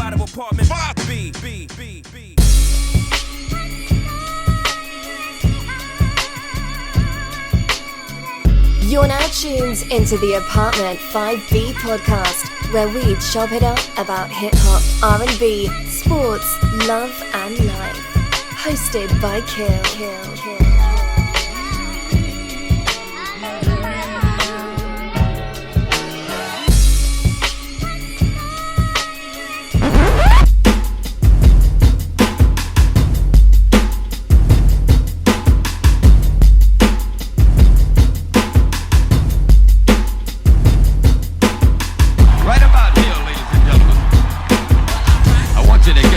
out of apartment 5B. You're now tuned into the Apartment 5B podcast, where we chop it up about hip-hop, R&B, sports, love and life. Hosted by Kill.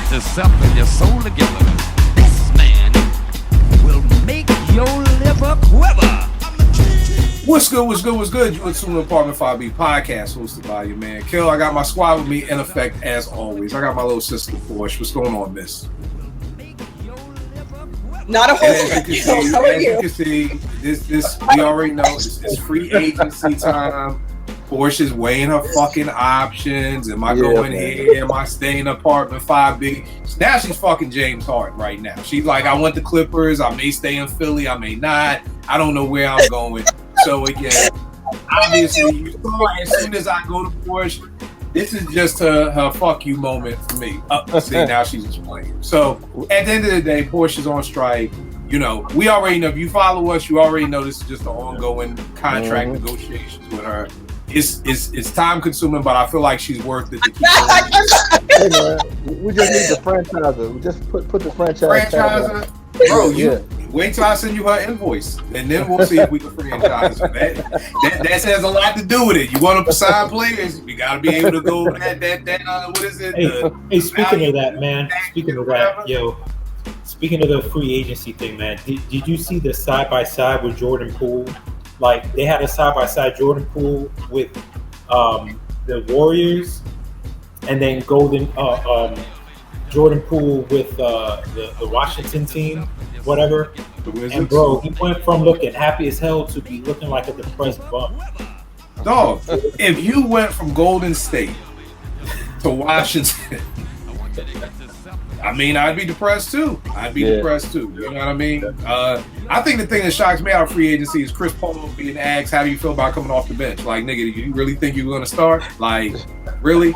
Yourself and your soul together. This man will make your liver quiver. What's good? You're listening to Apartment 5B podcast hosted by your man Kill. I got my squad with me in effect as always. I got my little sister Porsche. What's going on, miss? Not a whole As you can see, this we already know it's free agency time. Porsche's weighing her fucking options. Am I going here? Am I staying in apartment 5B? Now she's fucking James Harden right now. She's like, I want the Clippers. I may stay in Philly. I may not. I don't know where I'm going. So again, obviously, you saw as soon as I go to Porsche, this is just her fuck you moment for me. See, now she's just playing. So at the end of the day, Porsche's on strike. You know, we already know. If you follow us, you already know this is just an ongoing contract negotiations with her. It's time consuming, but I feel like she's worth it to keep Hey man, we just need the franchiser. We just put the franchise. Franchiser, bro. You wait till I send you her invoice, and then we'll see if we can franchise her. That has a lot to do with it. You want to sign players, you got to be able to go that what is it? Hey, speaking of that, man. Speaking of that, Speaking of the free agency thing, man. Did you see the side by side with Jordan Poole? Like, they had a side-by-side Jordan Poole with the Warriors, and then Jordan Poole with the Washington team, whatever. And, bro, he went from looking happy as hell to be looking like a depressed bum. Dog, if you went from Golden State to Washington, I mean, I'd be depressed too. You know what I mean? I think the thing that shocks me out of free agency is Chris Paul being asked, how do you feel about coming off the bench? Like, nigga, do you really think you're going to start? Like, really?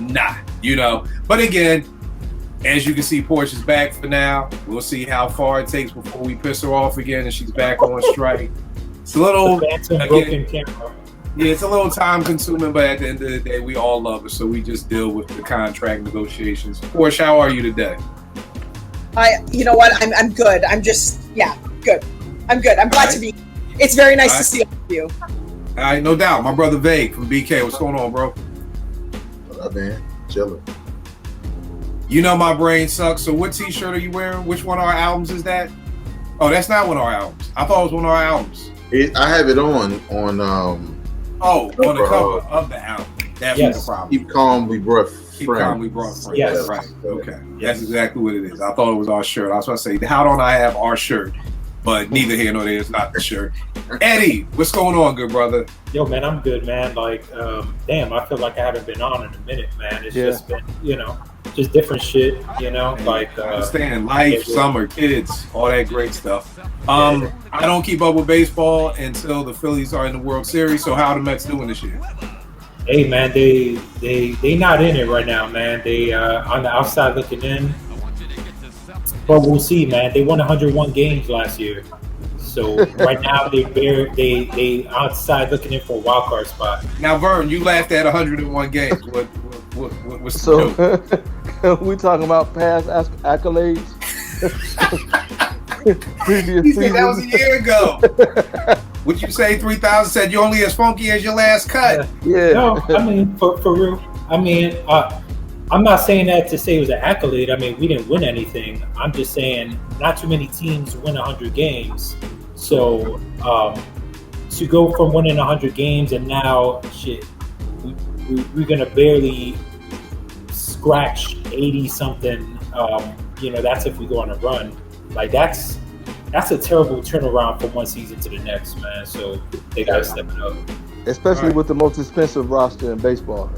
Nah, you know. But again, as you can see, Porsche's back for now. We'll see how far it takes before we piss her off again and she's back on strike. It's a little, broken camera. Yeah, it's a little time consuming, but at the end of the day, we all love it, so we just deal with the contract negotiations. Porsche, how are you today? You know what? I'm good. I'm just, good. I'm good. I'm glad to be. It's very nice to see all of you. All right, no doubt. My brother Vague from BK. What's going on, bro? What up, man? Chilling. You know my brain sucks. So what T-shirt are you wearing? Which one of our albums is that? Oh, that's not one of our albums. I thought it was one of our albums. I have it on on the cover of the album. That's the problem. Keep calm, we brought friends. Yes. Right. Okay. That's exactly what it is. I thought it was our shirt. I was going to say, how don't I have our shirt? But neither here nor there, it's not the shirt. Eddie, what's going on, good brother? Yo, man, I'm good, man. Like, damn, I feel like I haven't been on in a minute, man. It's just been, just different shit, like... I understand. Life, summer, kids, all that great stuff. I don't keep up with baseball until the Phillies are in the World Series, so how are the Mets doing this year? Hey, man, they not in it right now, man. They on the outside looking in. But we'll see, man. They won 101 games last year. So right now they outside looking in for a wild card spot. Now, Vern, you laughed at 101 games. What's so we talking about past accolades? He said that was a year ago. Would you say 3,000 said you're only as funky as your last cut? Yeah. No, I mean, for real. I mean, I'm not saying that to say it was an accolade. I mean, we didn't win anything. I'm just saying not too many teams win 100 games. So to go from winning 100 games and now, we're going to barely scratch 80-something. That's if we go on a run. Like, that's a terrible turnaround from one season to the next, man. So they got to step it up. Especially with the most expensive roster in baseball.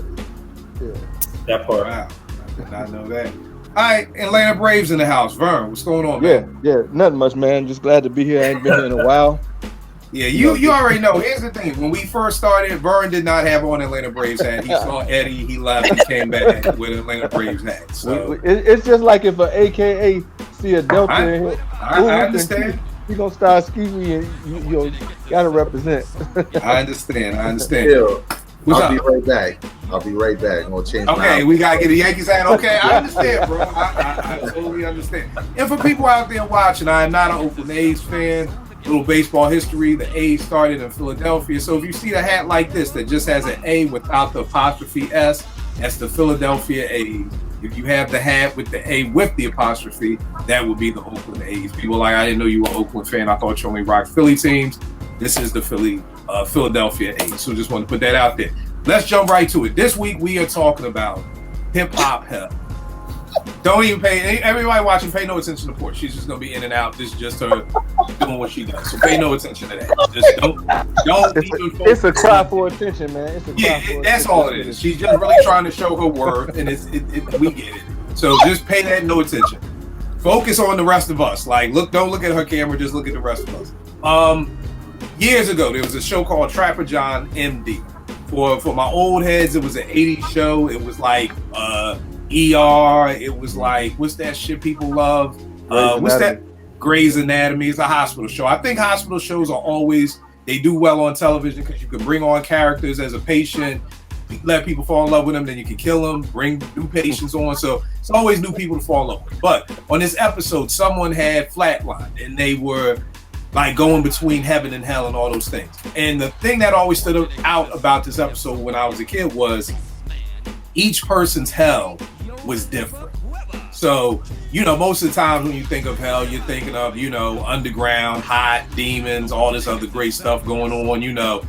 That part. Wow, I did not know that. All right, Atlanta Braves in the house. Vern, what's going on, man? Yeah, nothing much, man. Just glad to be here. I ain't been here in a while. Yeah, you already know. Here's the thing. When we first started, Vern did not have on Atlanta Braves hat. He saw Eddie, he left, he came back with Atlanta Braves hat. So It's just like if an AKA see a Delta in here. I understand. He gonna start skeevy and you gotta represent. I understand. Yo, What's I'll up? be right back. I'm gonna change. Okay, we gotta get the Yankees hat. Okay, I understand, bro. I totally understand. And for people out there watching, I am not an Oakland A's fan. Little baseball history: the A's started in Philadelphia. So if you see a hat like this that just has an A without the apostrophe S, that's the Philadelphia A's. If you have the hat with the A with the apostrophe, that would be the Oakland A's. People are like, I didn't know you were an Oakland fan. I thought you only rocked Philly teams. This is the Philadelphia A's. So just want to put that out there. Let's jump right to it. This week we are talking about hip hop hell. Don't even everybody watching, pay no attention to Portia. She's just gonna be in and out. This is just her doing what she does. So pay no attention to that. Just don't even focus. It's a cry for attention, man. It's a cry for attention. That's all it is. She's just really trying to show her worth, and we get it. So just pay that no attention. Focus on the rest of us. Like, don't look at her camera. Just look at the rest of us. Years ago, there was a show called Trapper John MD. For my old heads, it was an 80s show. It was like ER. It was like, what's that shit people love? What's that? Grey's Anatomy. It's a hospital show. I think hospital shows are always, they do well on television because you can bring on characters as a patient, let people fall in love with them, then you can kill them, bring new patients on. So it's always new people to fall in love with. But on this episode, someone had flatlined and they were like going between heaven and hell and all those things. And the thing that always stood out about this episode when I was a kid was each person's hell was different. So, most of the times when you think of hell, you're thinking of, underground, hot, demons, all this other great stuff going on,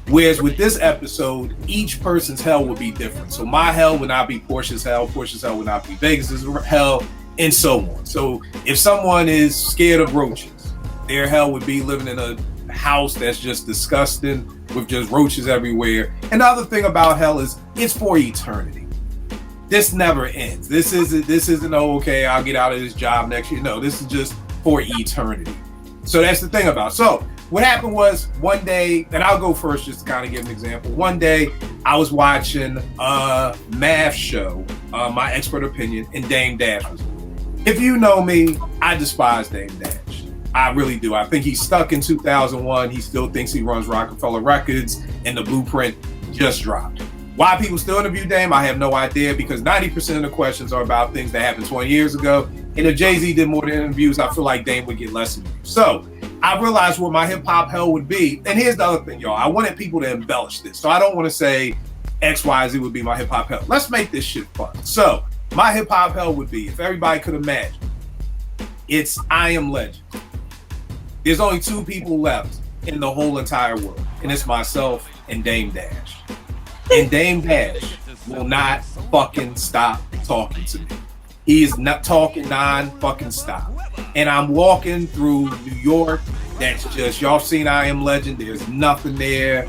Whereas with this episode, each person's hell would be different. So my hell would not be Portia's hell would not be Vegas's hell, and so on. So if someone is scared of roaches, their hell would be living in a house that's just disgusting with just roaches everywhere. And the other thing about hell is it's for eternity. This never ends. This isn't okay, I'll get out of this job next year. No, this is just for eternity. So that's the thing about it. So what happened was one day, and I'll go first just to kind of give an example. One day I was watching a math show, My Expert Opinion, and Dame Dash was on. If you know me, I despise Dame Dash. I really do. I think he's stuck in 2001. He still thinks he runs Rockefeller Records, and the blueprint just dropped. Why people still interview Dame, I have no idea, because 90% of the questions are about things that happened 20 years ago. And if Jay-Z did more interviews, I feel like Dame would get less interviews. So I realized what my hip-hop hell would be. And here's the other thing, y'all. I wanted people to embellish this. So I don't want to say X, Y, Z would be my hip-hop hell. Let's make this shit fun. So my hip-hop hell would be, if everybody could imagine, it's I Am Legend. There's only two people left in the whole entire world, and it's myself and Dame Dash. And Dame Dash will not fucking stop talking to me. He is not talking non-fucking stop. And I'm walking through New York. That's just, y'all seen I Am Legend. There's nothing there.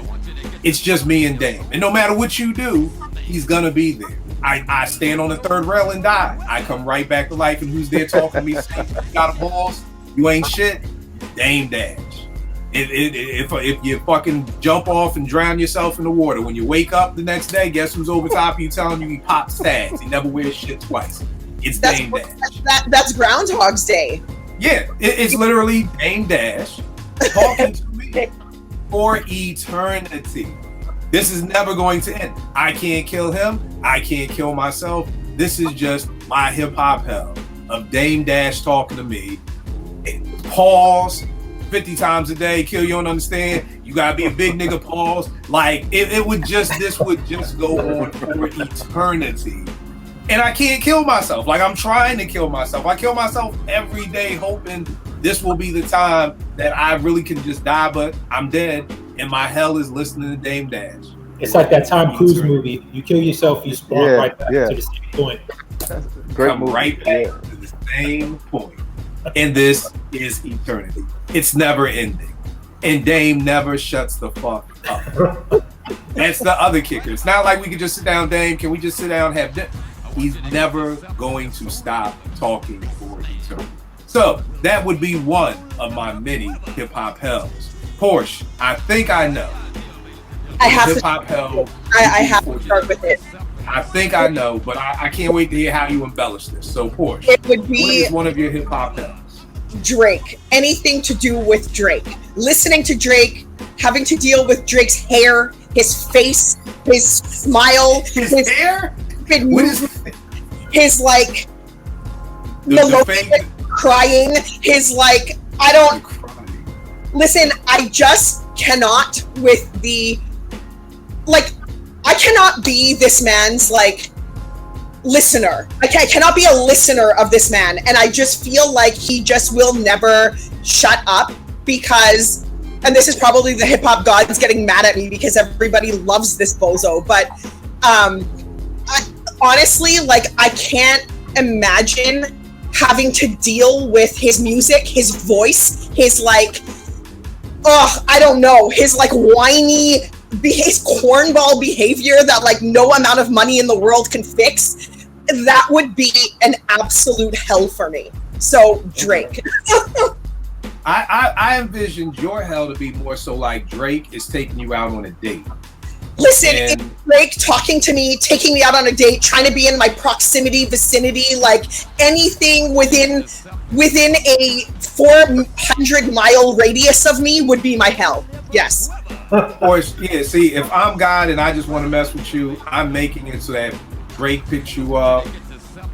It's just me and Dame. And no matter what you do, he's gonna be there. I stand on the third rail and die. I come right back to life, and who's there talking to me saying, you got a balls? You ain't shit? Dame Dash. If you fucking jump off and drown yourself in the water, when you wake up the next day, guess who's over top of you telling you he pops tags? He never wears shit twice. It's Dame Dash. That's Groundhog's Day. Yeah, it's literally Dame Dash talking to me for eternity. This is never going to end. I can't kill him. I can't kill myself. This is just my hip hop hell of Dame Dash talking to me. Pause 50 times a day. Kill, you don't understand. You gotta be a big nigga. Pause. Like this would just go on for eternity. And I can't kill myself. Like I'm trying to kill myself. I kill myself every day, hoping this will be the time that I really can just die, but I'm dead. And my hell is listening to Dame Dash. It's like that Tom Cruise movie. You kill yourself, you spawn right back to the same point. Great Come movie. right back to the same point. And this is eternity. It's never ending. And Dame never shuts the fuck up. That's the other kicker. It's not like we can just sit down, Dame. Can we just sit down and have dinner? He's never going to stop talking for eternity. So that would be one of my many hip hop hells. Porsche, I think I know. I have hip hop hell. I have to start with it. I think I know, but I can't wait to hear how you embellish this. So Porsche, It would be what is one of your hip hop hells? Drake. Anything to do with Drake. Listening to Drake, having to deal with Drake's hair, his face, his smile, His hair? stupid What is his like the melodic crying, his like I don't listen, I just cannot with the like I cannot be this man's like listener. I cannot be a listener of this man, and I just feel like he just will never shut up because, and this is probably the hip hop gods getting mad at me because everybody loves this bozo, but I honestly, like, I can't imagine having to deal with his music, his voice, his like, I don't know, his like whiny, his cornball behavior that like no amount of money in the world can fix. That would be an absolute hell for me. So Drake. I envisioned your hell to be more so like Drake is taking you out on a date. Listen, it's Drake talking to me, taking me out on a date, trying to be in my proximity, vicinity, like anything within a 400-mile radius of me would be my hell. Yes. Or yeah, see, if I'm God and I just want to mess with you, I'm making it so that Drake picks you up,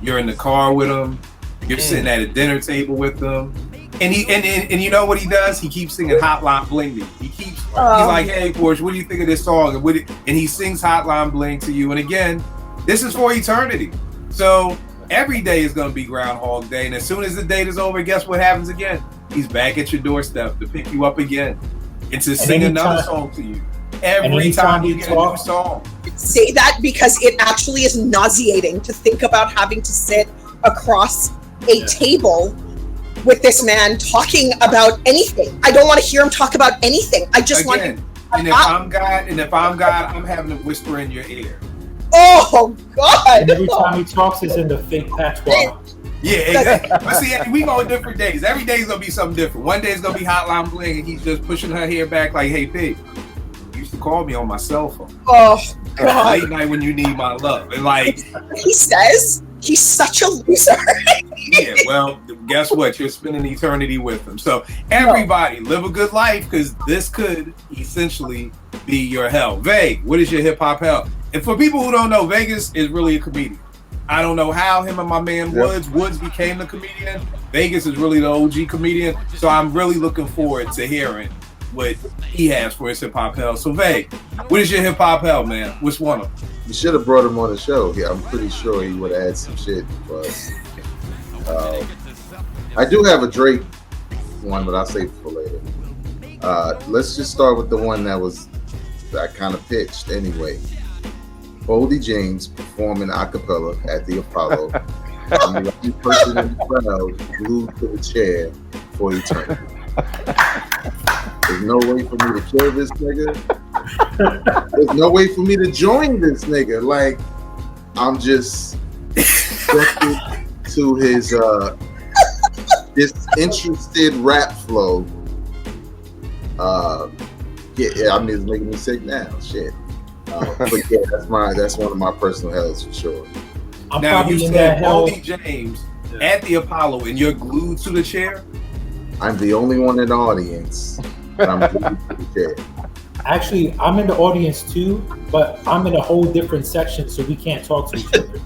you're in the car with him, you're sitting at a dinner table with him, and and you know what he does? He keeps singing Hotline Bling to you. He's like, hey Porsche, what do you think of this song? And he sings Hotline Bling to you. And again, this is for eternity. So every day is going to be Groundhog Day, and as soon as the date is over, guess what happens again? He's back at your doorstep to pick you up again and to sing another song to you. Every time you get a new song. Say that because it actually is nauseating to think about having to sit across a table with this man talking about anything. I don't want to hear him talk about anything. I just want to. And if I'm God, I'm having to whisper in your ear. Oh God! And every time he talks, it's in the fake patois. Yeah, exactly. But see, we go different days. Every day is gonna be something different. One day is gonna be Hotline Bling, and he's just pushing her hair back like, "Hey, pig, you used to call me on my cell phone. Oh God! Late night when you need my love." And like he says, he's such a loser. Yeah, well, guess what? You're spending eternity with him. So everybody, live a good life because this could essentially be your hell. Vague, what is your hip hop hell? And for people who don't know, Vegas is really a comedian. I don't know how him and my man Woods became the comedian. Vegas is really the OG comedian. So I'm really looking forward to hearing what he has for his hip hop hell. So Vague, what is your hip hop hell, man? Which one of them? You should have brought him on the show. Yeah, I'm pretty sure he would have had some shit for us. I do have a Drake one, but I'll save it for later. Let's just start with the one that I kind of pitched anyway. Boldy James performing a cappella at the Apollo. I'm the only person in the crowd glued to the chair for eternity. There's no way for me to kill this nigga. There's no way for me to join this nigga. Like, I'm just subject to his disinterested rap flow. Yeah, I mean, it's making me sick now. Shit. But yeah, that's one of my personal hells for sure. I'm now you probably in said that hell. Boldy James at the Apollo, and you're glued to the chair. I'm the only one in the audience, but I'm glued to the chair. Actually, I'm in the audience too, but I'm in a whole different section, so we can't talk to each other.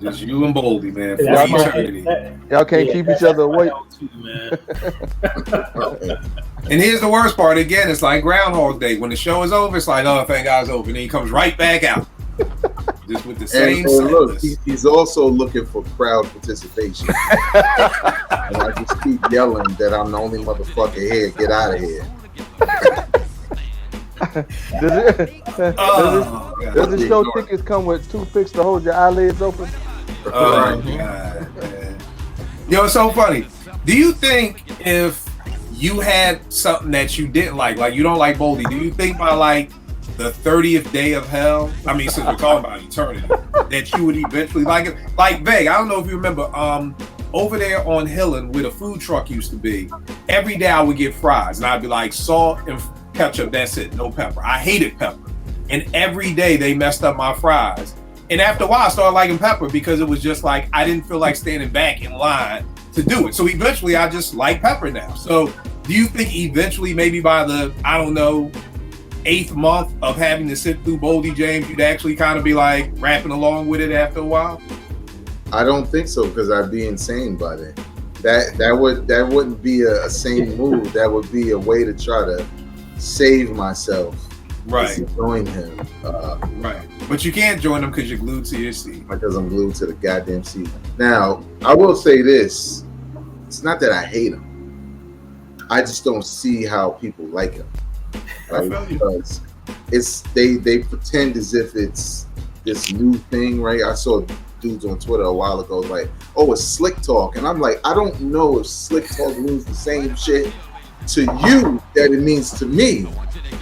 Just you and Boldy, man, for That's eternity. Y'all can't keep each other awake. Too, man. And here's the worst part. Again, it's like Groundhog Day. When the show is over, it's like, oh, thank God it's over. And then he comes right back out. Just with the same and look, sadness. he's also looking for crowd participation. And I just keep yelling that I'm the only motherfucker here. Get out of here. Does the show tickets come with toothpicks to hold your eyelids open? Oh, God, man. Yo, it's so funny. Do you think if you had something that you didn't like you don't like Boldy. Do you think by like the 30th day of hell, I mean, since we're talking about eternity, that you would eventually like it? Like Veg, I don't know if you remember, over there on Hillen where the food truck used to be, every day I would get fries and I'd be like, salt and ketchup, that's it, no pepper. I hated pepper. And every day they messed up my fries. And after a while I started liking pepper because it was just like, I didn't feel like standing back in line to do it. So eventually I just like pepper now. So do you think eventually maybe by the, I don't know, 8th month of having to sit through Boldy James, you'd actually kind of be like rapping along with it after a while? I don't think so, because I'd be insane by then. That wouldn't be a sane move. That would be a way to try to save myself. Right. Join him. Right. But you can't join him because you're glued to your seat. Because I'm glued to the goddamn seat. Now, I will say this. It's not that I hate him. I just don't see how people like him. Right? Because they pretend as if it's this new thing, right? I saw dudes on Twitter a while ago like, oh, it's slick talk. And I'm like, I don't know if slick talk means the same shit to you that it means to me.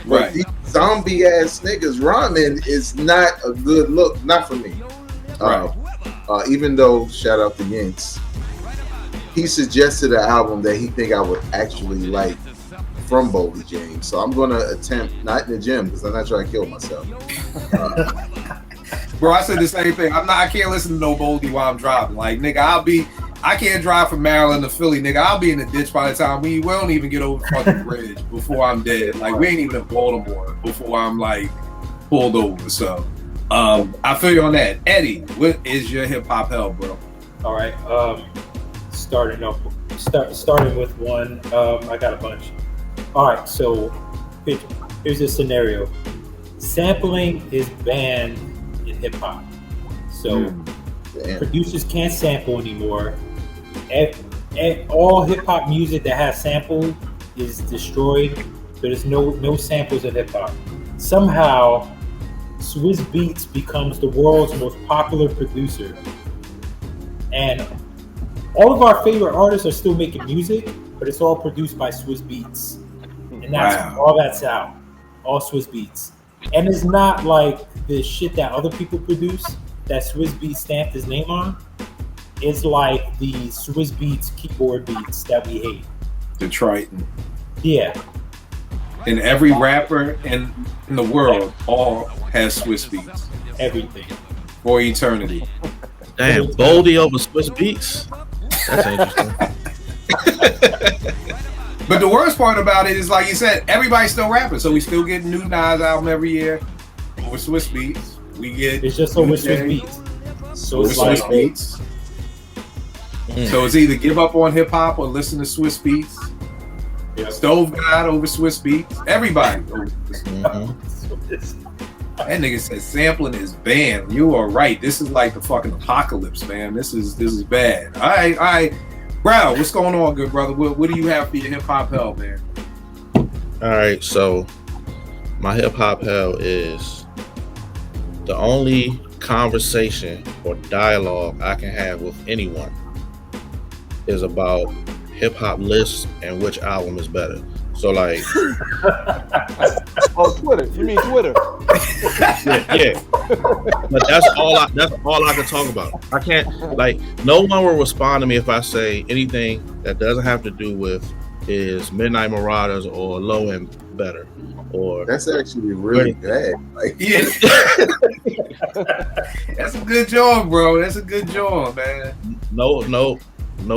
But Right. these zombie ass niggas rhyming is not a good look, not for me. Right. Even though, shout out to Yinks, he suggested an album that he think I would actually like from Boldy James. So I'm gonna attempt, not in the gym because I'm not trying to kill myself. Bro, I said the same thing. I can't listen to no Boldy while I'm driving. Like, nigga, I can't drive from Maryland to Philly, nigga. I'll be in the ditch by the time we don't even get over the fucking bridge before I'm dead. Like, we ain't even in Baltimore before I'm like pulled over. So I feel you on that. Eddie, what is your hip hop hell, bro? All right. Starting with one. I got a bunch. All right. So here's a scenario. Sampling is banned in hip hop. So producers can't sample anymore. All hip hop music that has sample is destroyed. There's no samples in hip hop. Somehow, Swizz Beatz becomes the world's most popular producer, and all of our favorite artists are still making music, but it's all produced by Swizz Beatz, and that's all that's out. All Swizz Beatz, and it's not like the shit that other people produce that Swizz Beatz stamped his name on. It's like the Swizz Beatz keyboard beats that we hate. The Triton. Yeah. And every rapper in the world all has Swizz Beatz. Everything. For eternity. Damn, Boldy over Swizz Beatz. That's interesting. But the worst part about it is, like you said, everybody's still rapping. So we still get new Nas album every year over Swizz Beatz. We get it's just over Swizz Beatz. So it's like Swizz Beatz. So it's either give up on hip hop or listen to Swizz Beatz. Yep. Stove God over Swizz Beatz. Everybody over Swizz Beatz. That nigga said sampling is banned. You are right. This is like the fucking apocalypse, man. This is bad. All right. Bro, what's going on, good brother? What do you have for your hip hop hell, man? All right, so my hip hop hell is the only conversation or dialogue I can have with anyone is about hip hop lists and which album is better. So like, oh, Twitter. You mean Twitter? yeah. But that's all I can talk about. I can't, like, no one will respond to me if I say anything that doesn't have to do with is Midnight Marauders or Low End better. Or that's actually really bad. Like, yeah. That's a good job, bro. That's a good job, man. No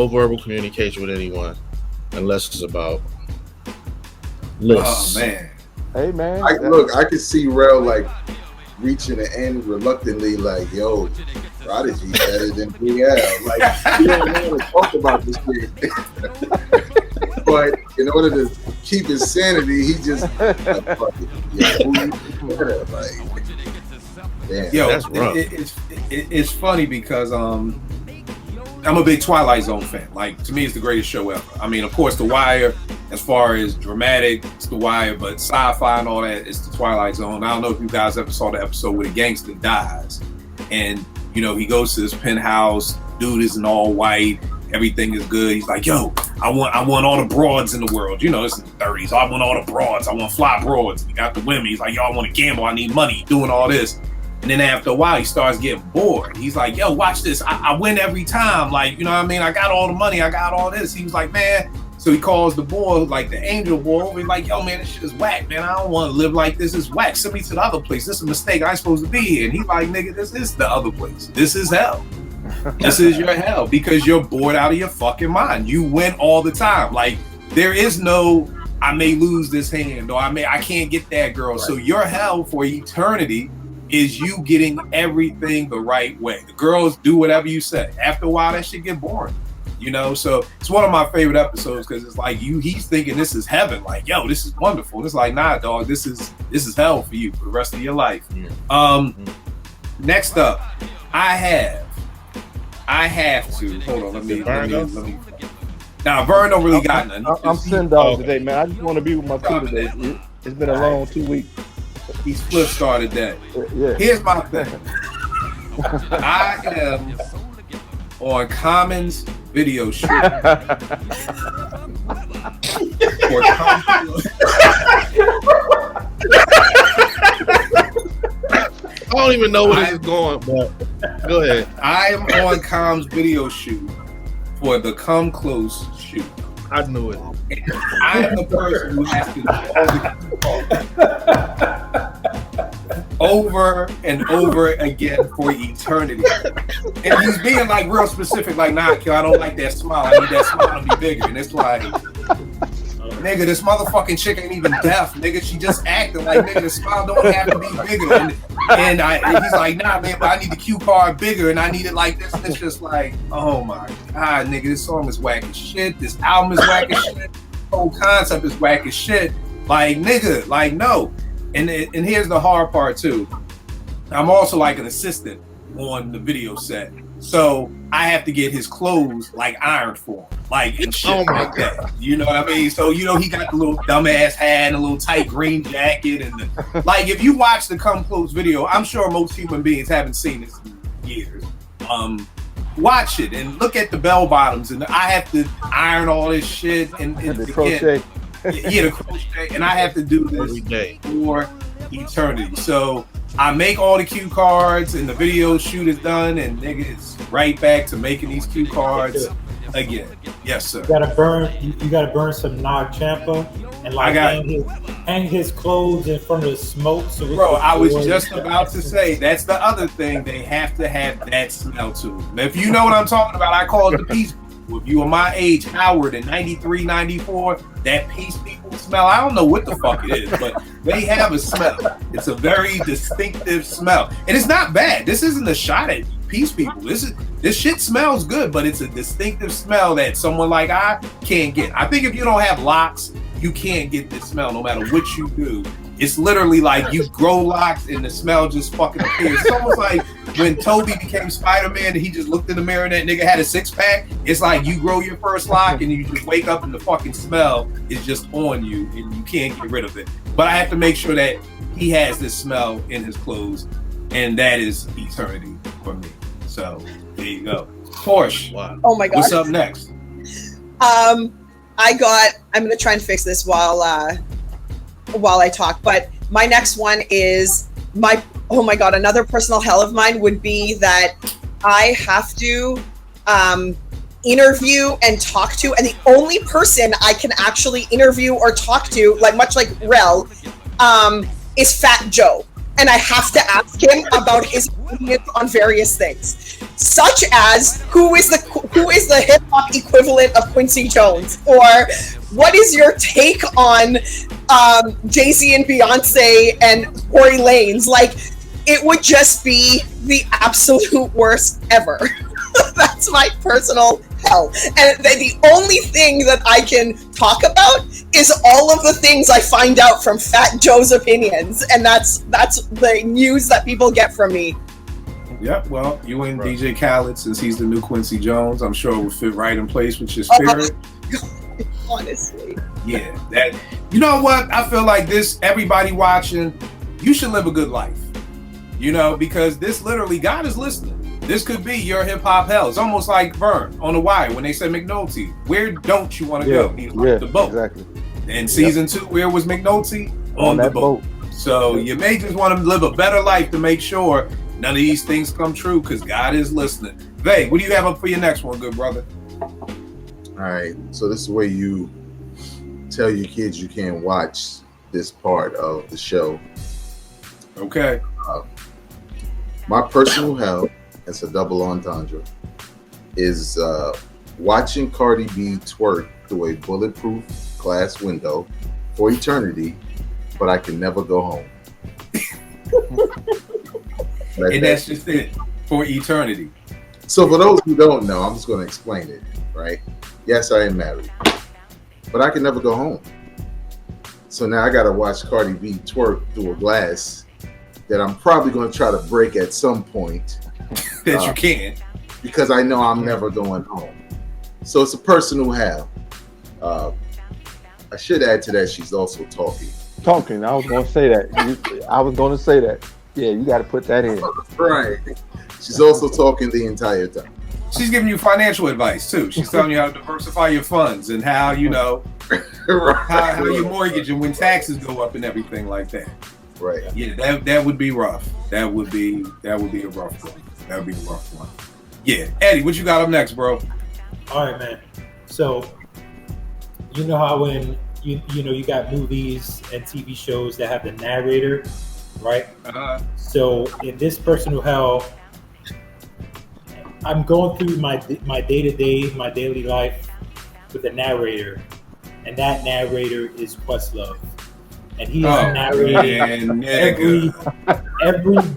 verbal communication with anyone unless it's about lists. Oh man. Hey man. I can see Rel like reaching the end reluctantly, like, yo, Prodigy better than BL. Like, he don't want to talk about this shit. But in order to keep his sanity, he just like, fuck it. Yeah, like, damn. Yo, that's rough. It's funny because I'm a big Twilight Zone fan. Like, to me, it's the greatest show ever. I mean, of course, The Wire, as far as dramatic, it's The Wire, but sci-fi and all that, it's the Twilight Zone. I don't know if you guys ever saw the episode where the gangster dies, and he goes to this penthouse. Dude isn't all white, everything is good. He's like, yo, I want all the broads in the world. You know, it's in the 30s. I want all the broads. I want fly broads. He got the women. He's like, yo, I want to gamble. I need money. Doing all this. And then after a while, he starts getting bored. He's like, yo, watch this. I win every time. Like, you know what I mean? I got all the money. I got all this. He was like, man. So he calls the boy, like the angel boy over. He's like, yo, man, this shit is whack, man. I don't want to live like this. It's whack. Send me to the other place. This is a mistake. I ain't supposed to be here. And he's like, nigga, this is the other place. This is hell. This is your hell because you're bored out of your fucking mind. You win all the time. Like, there is no, I may lose this hand or I can't get that girl. Right. So your hell for eternity is you getting everything the right way. The girls do whatever you say. After a while, that shit get boring. You know, so it's one of my favorite episodes because it's like he's thinking this is heaven. Like, yo, this is wonderful. And it's like, nah, dog, this is hell for you for the rest of your life. Next up, I have to hold on. Let me. Now, Vern don't really got nothing. I'm sitting dog today, man. I just want to be with my crew today. It's been a long 2 weeks. He split started that. Yeah. Here's my thing. I am on Common's video shoot. I don't even know where this is going, but go ahead. I am on Com's video shoot for the Come Close shoot. I knew it. I am the person who has to do over and over again for eternity. And he's being like real specific, like, nah, I don't like that smile. I need that smile to be bigger. And it's like, nigga, this motherfucking chick ain't even deaf, nigga. She just acting like, nigga, the smile don't have to be bigger. And he's like, nah, man, but I need the cue card bigger and I need it like this. And it's just like, oh my God, nigga, this song is whack as shit. This album is whack as shit. The whole concept is whack as shit. Like, nigga, like, no. And here's the hard part too. I'm also like an assistant on the video set. So I have to get his clothes like ironed for him, like and shit like that. You know what I mean? So you know he got the little dumbass hat and a little tight green jacket, and like if you watch the Come Close video, I'm sure most human beings haven't seen this in years. Watch it and look at the bell bottoms, and I have to iron all this shit and the crochet. Yeah, the crochet, and I have to do this every day for eternity. So I make all the cue cards and the video shoot is done, and nigga, it's right back to making these cue cards again. Yes, sir. You gotta burn some Nag Champa and like hang his clothes in front of the smoke. So bro, I was just about to say that's the other thing. They have to have that smell to them. If you know what I'm talking about, I call it the peace. If you were my age, Howard, in 93, 94, that Peace People smell, I don't know what the fuck it is, but they have a smell. It's a very distinctive smell. And it's not bad. This isn't a shot at Peace People. This shit smells good, but it's a distinctive smell that someone like I can't get. I think if you don't have locks, you can't get this smell no matter what you do. It's literally like you grow locks and the smell just fucking appears. It's almost like when Toby became Spider-Man and he just looked in the mirror and that nigga had a six-pack. It's like you grow your first lock and you just wake up and the fucking smell is just on you and you can't get rid of it. But I have to make sure that he has this smell in his clothes, and that is eternity for me. So there you go. Porsche. Wow. Oh my God. What's up next? I'm gonna try and fix this while I talk, but my next one is another personal hell of mine would be that I have to interview and talk to, and the only person I can actually interview or talk to, like much like Rel, is Fat Joe. And I have to ask him about his opinions on various things, such as who is the hip hop equivalent of Quincy Jones, or what is your take on Jay-Z and Beyonce and Tory Lanez? Like, it would just be the absolute worst ever. That's my personal hell. And the only thing that I can talk about is all of the things I find out from Fat Joe's opinions, and that's the news that people get from me. Yeah, well, you and DJ Khaled, since he's the new Quincy Jones, I'm sure it would fit right in place with your spirit. Honestly. Yeah, that. You know what? I feel like this. Everybody watching, you should live a good life. You know, because this literally, God is listening. This could be your hip hop hell. It's almost like Vern on The Wire when they said McNulty, where don't you want to go? He left the boat. Exactly. In season 2, where was McNulty? On the that boat. So you may just want to live a better life to make sure none of these things come true, because God is listening. Vay, what do you have up for your next one, good brother? All right. So this is where you tell your kids you can't watch this part of the show. Okay. My personal hell, it's a double entendre, is watching Cardi B twerk through a bulletproof glass window for eternity, but I can never go home. And that's just it, for eternity. So for those who don't know, I'm just going to explain it, right? Yes, I am married, but I can never go home. So now I got to watch Cardi B twerk through a glass that I'm probably going to try to break at some point. That you can. Because I know I'm never going home. So it's a personal hell. I should add to that, she's also talking. Talking. I was going to say that. I was going to say that. Yeah, you got to put that in. Right. She's also talking the entire time. She's giving you financial advice too. She's telling you how to diversify your funds and how, you know, how your mortgage and when taxes go up and everything like that. Right. Yeah, that would be rough. That would be a rough one. That would be a rough one. Yeah. Eddie, what you got up next, bro? All right, man. So, you know how when you got movies and TV shows that have the narrator, right? So in this personal hell, I'm going through my day-to-day, my daily life with a narrator, and that narrator is Questlove, and he is narrating every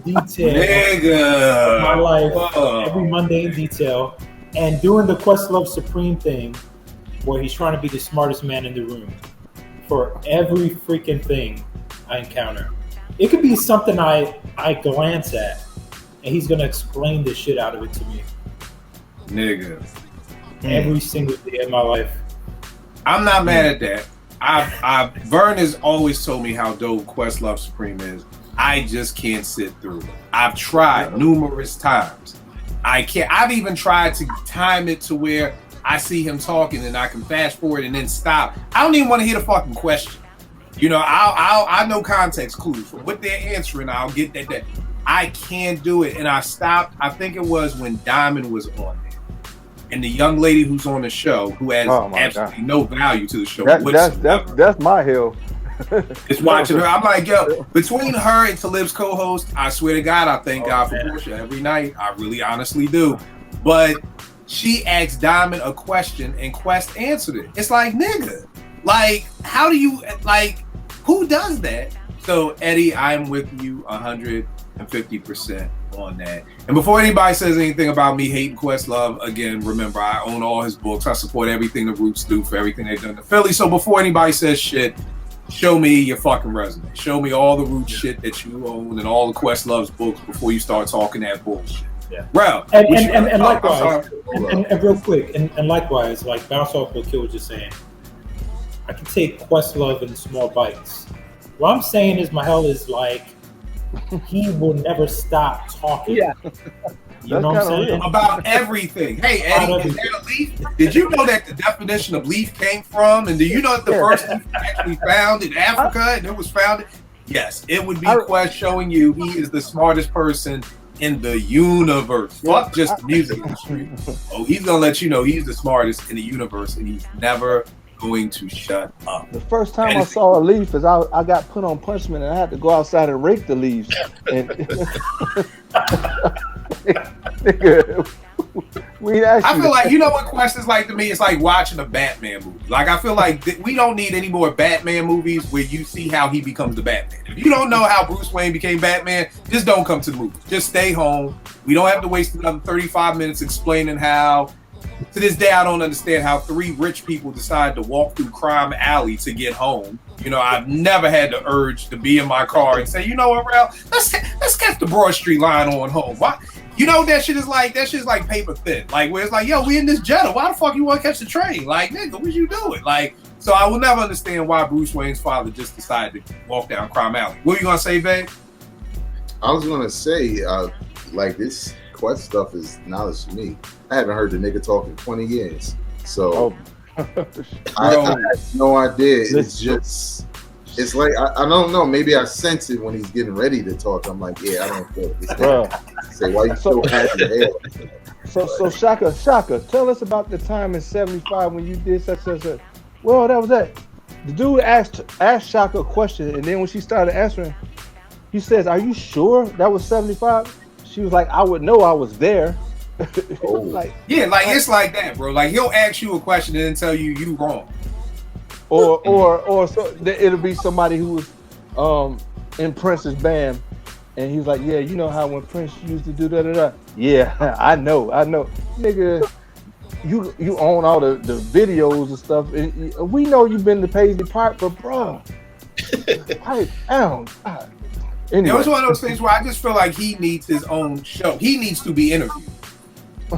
detail of my life, every mundane detail, and doing the Questlove Supreme thing, where he's trying to be the smartest man in the room for every freaking thing I encounter. It could be something I glance at, and he's gonna explain the shit out of it to me. Nigga. Every single day of my life. I'm not mad at that. Vern has always told me how dope Questlove Supreme is. I just can't sit through it. I've tried numerous times. I can't. I've even tried to time it to where I see him talking and I can fast forward and then stop. I don't even want to hear the fucking question. You know, I know context clues from what they're answering. I'll get that. I can't do it, and I stopped. I think it was when Diamond was on there, and the young lady who's on the show who has absolutely no value to the show. That's my hell. It's watching her. I'm like, yo, between her and Talib's co-host, I swear to God, I thank God for Portia every night. I really honestly do. But she asked Diamond a question and Quest answered it. It's like, nigga, like, how do you, like, who does that? So, Eddie, I'm with you 150% on that. And before anybody says anything about me hating Questlove, again, remember, I own all his books. I support everything the Roots do for everything they've done to Philly. So before anybody says shit, show me your fucking resume. Show me all the Roots shit that you own and all the Questlove's books before you start talking that bullshit. Yeah. Well, and likewise, and real quick, and likewise, like bounce off what Kill was just saying, I can take Questlove in small bites. What I'm saying is my hell is like, he will never stop talking. Yeah. You know what I'm saying? About everything. Hey, Eddie, is that a leaf? Did you know that the definition of leaf came from? And do you know that the first leaf was actually found in Africa and it was founded? Yes, it would be Quest showing you he is the smartest person in the universe. Fuck just the music industry. Oh, he's going to let you know he's the smartest in the universe and he's never going to shut up. The first time I saw a leaf is I got put on punishment and I had to go outside and rake the leaves. And I feel like, you know what Quest is like to me? It's like watching a Batman movie. Like, I feel like we don't need any more Batman movies where you see how he becomes the Batman. If you don't know how Bruce Wayne became Batman, just don't come to the movie. Just stay home. We don't have to waste another 35 minutes explaining how. To this day, I don't understand how 3 rich people decide to walk through Crime Alley to get home. You know, I've never had the urge to be in my car and say, you know what, Ralph, let's catch the Broad Street line on home. Why? You know, that shit is like paper thin. Like, where it's like, yo, we in this Jetta. Why the fuck you want to catch the train? Like, nigga, what you doing? Like, so I will never understand why Bruce Wayne's father just decided to walk down Crime Alley. What were you going to say, Vay? I was going to say, like, this Quest stuff is knowledge to me. I haven't heard the nigga talk in 20 years. So I have no idea. It's just, it's like, I don't know. Maybe I sense it when he's getting ready to talk. I'm like, yeah, I don't feel it. Say, why you so happy? So Shaka, tell us about the time in 75 when you did such. Well, that was that. The dude asked Shaka a question, and then when she started answering, he says, "Are you sure that was 75?" She was like, "I would know, I was there." Like it's like that, bro. Like he'll ask you a question and then tell you wrong. Or so it'll be somebody who was in Prince's band, and he's like, "Yeah, you know how when Prince used to do da. Yeah, I know, nigga. You own all the videos and stuff. And we know you've been to Paisley Park, but bro, pipe down." Anyway. It was one of those things where I just feel like he needs his own show. He needs to be interviewed.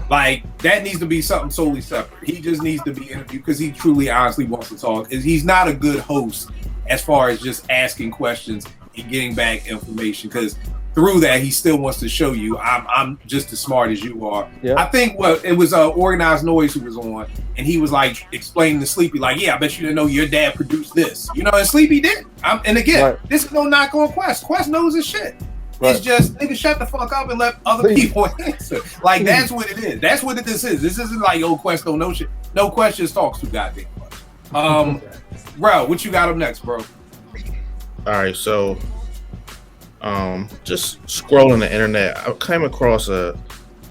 Like that needs to be something solely separate. He just needs to be interviewed because he truly, honestly wants to talk. He's not a good host as far as just asking questions and getting back information. Because through that, he still wants to show you I'm just as smart as you are. Yeah. I think it was Organized Noise who was on, and he was like explaining to Sleepy, like, yeah, I bet you didn't know your dad produced this, you know, and Sleepy did. And again, this is no knock on Quest. Quest knows his shit. Right. It's just nigga, shut the fuck up and let other people answer. Like that's what it is. That's what this is. This isn't like Quest don't know shit. No Quest just talks too goddamn much. Bro, what you got up next, bro? All right, so just scrolling the internet, I came across a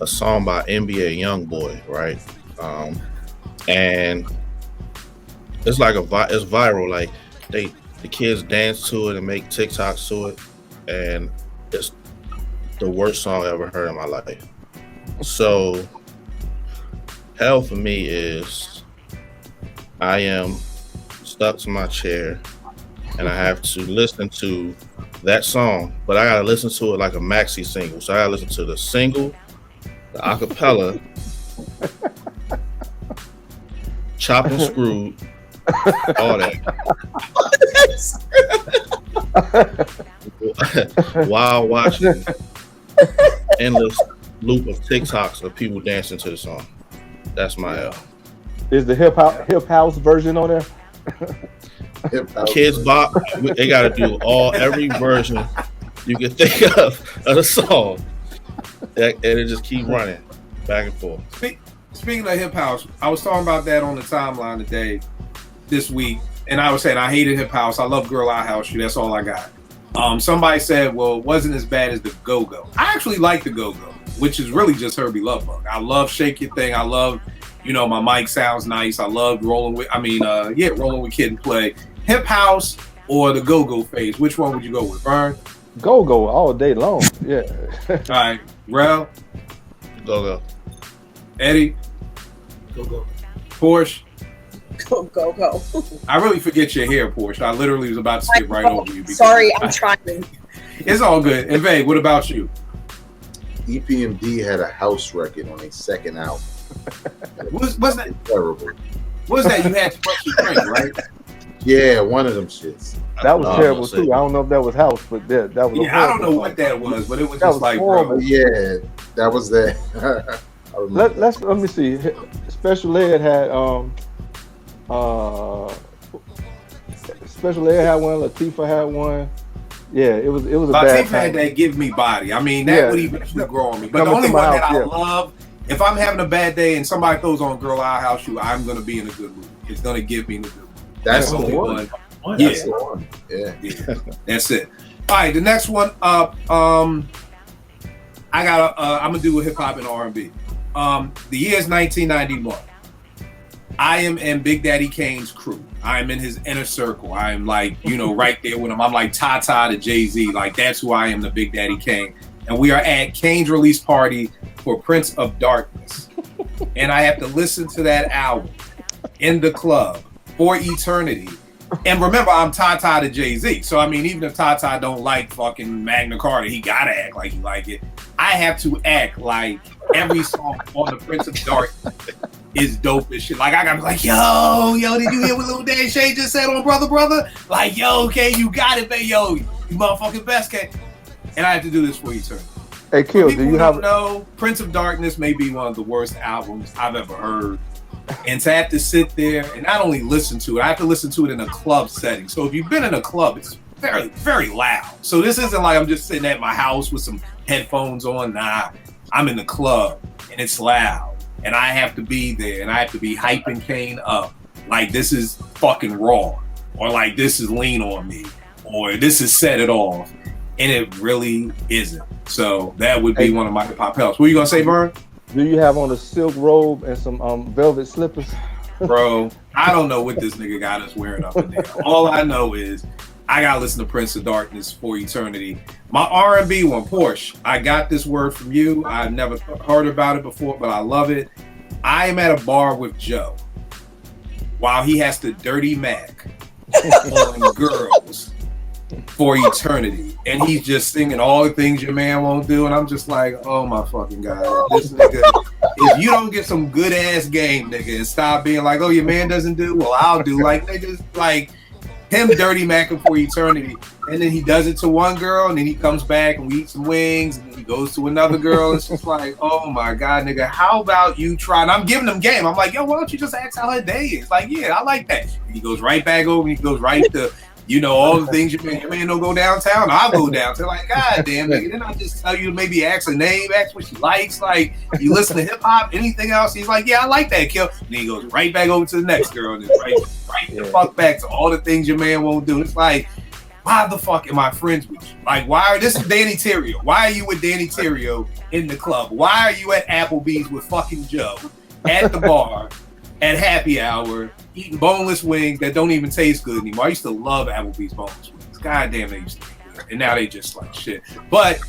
song by NBA YoungBoy, right? And it's like it's viral. Like the kids dance to it and make TikToks to it, and it's the worst song I ever heard in my life. So hell for me is I am stuck to my chair and I have to listen to that song, but I gotta listen to it like a maxi single. So I gotta listen to the single, the acapella, chopped and screwed, all that. While watching endless loop of TikToks of people dancing to the song. That's my L. Is the hip house version on there? Kids Bop, they gotta do every version you can think of the song. And it just keep running back and forth. Speaking of hip house, I was talking about that on the timeline today, this week, and I was saying I hated hip house. I love Girl I House You. That's all I got. Somebody said, well, it wasn't as bad as the Go-Go. I actually like the Go-Go, which is really just Herbie Love Bug. I love Shake Your Thing. I love, my mic sounds nice. I love rolling with Kid and Play. Hip house or the Go-Go phase? Which one would you go with, Vern? Go-Go all day long. Yeah. All right, Rel. Go-Go. Eddie. Go-Go. Porsche. Go. I really forget your hair, Porsche. I literally was about to skip right over you. Sorry, I'm trying. It's all good. And Vague, what about you? EPMD had a house record on a second album. What's that? Terrible. What was that? You had to brush your drink, right? Yeah, one of them shits. That was terrible too. I don't know if that was house, but that was. Yeah, I don't know what that was, but it was just like horrible. Bro. Yeah, that was that. Let me see. Special Ed had Special Ed had one. Latifah had one. Yeah, it was a bad time. Latifah had that Give Me Body. I mean, that would even grow on me. But the only one that I love, if I'm having a bad day and somebody throws on Girl I House You, I'm gonna be in a good mood. It's gonna give me in a good mood. That's the only one. That's the one. Yeah. That's it. All right, the next one up. I'm gonna do a hip hop and R&B. The year is 1991. I am in Big Daddy Kane's crew. I am in his inner circle. I am like, right there with him. I'm like Tata to Jay-Z. Like that's who I am to Big Daddy Kane. And we are at Kane's release party for Prince of Darkness. And I have to listen to that album in the club for eternity. And remember, I'm Tata to Jay-Z. So, I mean, even if Tata don't like fucking Magna Carta, he gotta act like he like it. I have to act like every song on the Prince of Darkness is dope as shit. Like, I gotta be like, yo, did you hear what Lil Dan Shay just said on Brother? Like, yo, okay, you got it, baby. Yo, you motherfucking best, K. And I have to do this for eternity. Hey, Kill, People do you who have? don't know, Prince of Darkness may be one of the worst albums I've ever heard. And to have to sit there and not only listen to it, I have to listen to it in a club setting. So if you've been in a club, it's very, very loud. So this isn't like I'm just sitting at my house with some headphones on. Nah, I'm in the club and it's loud. And I have to be there and I have to be hyping Kane up. Like this is fucking raw. Or like this is lean on me. Or this is set it off. And it really isn't. So that would be one of my hip hop helps. What are you gonna say, Vern? Do you have on a silk robe and some velvet slippers? Bro, I don't know what this nigga got us wearing up in there. All I know is I gotta listen to Prince of Darkness for eternity. My R&B one, Porsche. I got this word from you. I've never heard about it before, but I love it. I am at a bar with Joe while he has to dirty Mac on girls for eternity, and he's just singing all the things your man won't do, and I'm just like, oh my fucking god, this nigga. If you don't get some good ass game, nigga, and stop being like, oh, your man doesn't do, well, I'll do. Like niggas, like him dirty macking for eternity, and then he does it to one girl, and then he comes back and we eat some wings, and then he goes to another girl. It's just like, oh my god, nigga, how about you try? And I'm giving him game. I'm like, yo, why don't you just ask how her day is? Like, yeah, I like that. And he goes right back over, and he goes right to, you know, all the things your man don't go downtown. I'll go downtown. Like, god damn, nigga. Then I just tell you to maybe ask her name, ask what she likes. Like, you listen to hip hop, anything else? He's like, yeah, I like that, Kill. And then he goes right back over to the next girl, and then right the fuck back to all the things your man won't do. It's like, why the fuck am I friends with you? Like, this is Danny Terrio. Why are you with Danny Terrio in the club? Why are you at Applebee's with fucking Joe at the bar at happy hour eating boneless wings that don't even taste good anymore? I used to love Applebee's boneless wings. God damn, they used to be good. And now they just like shit. But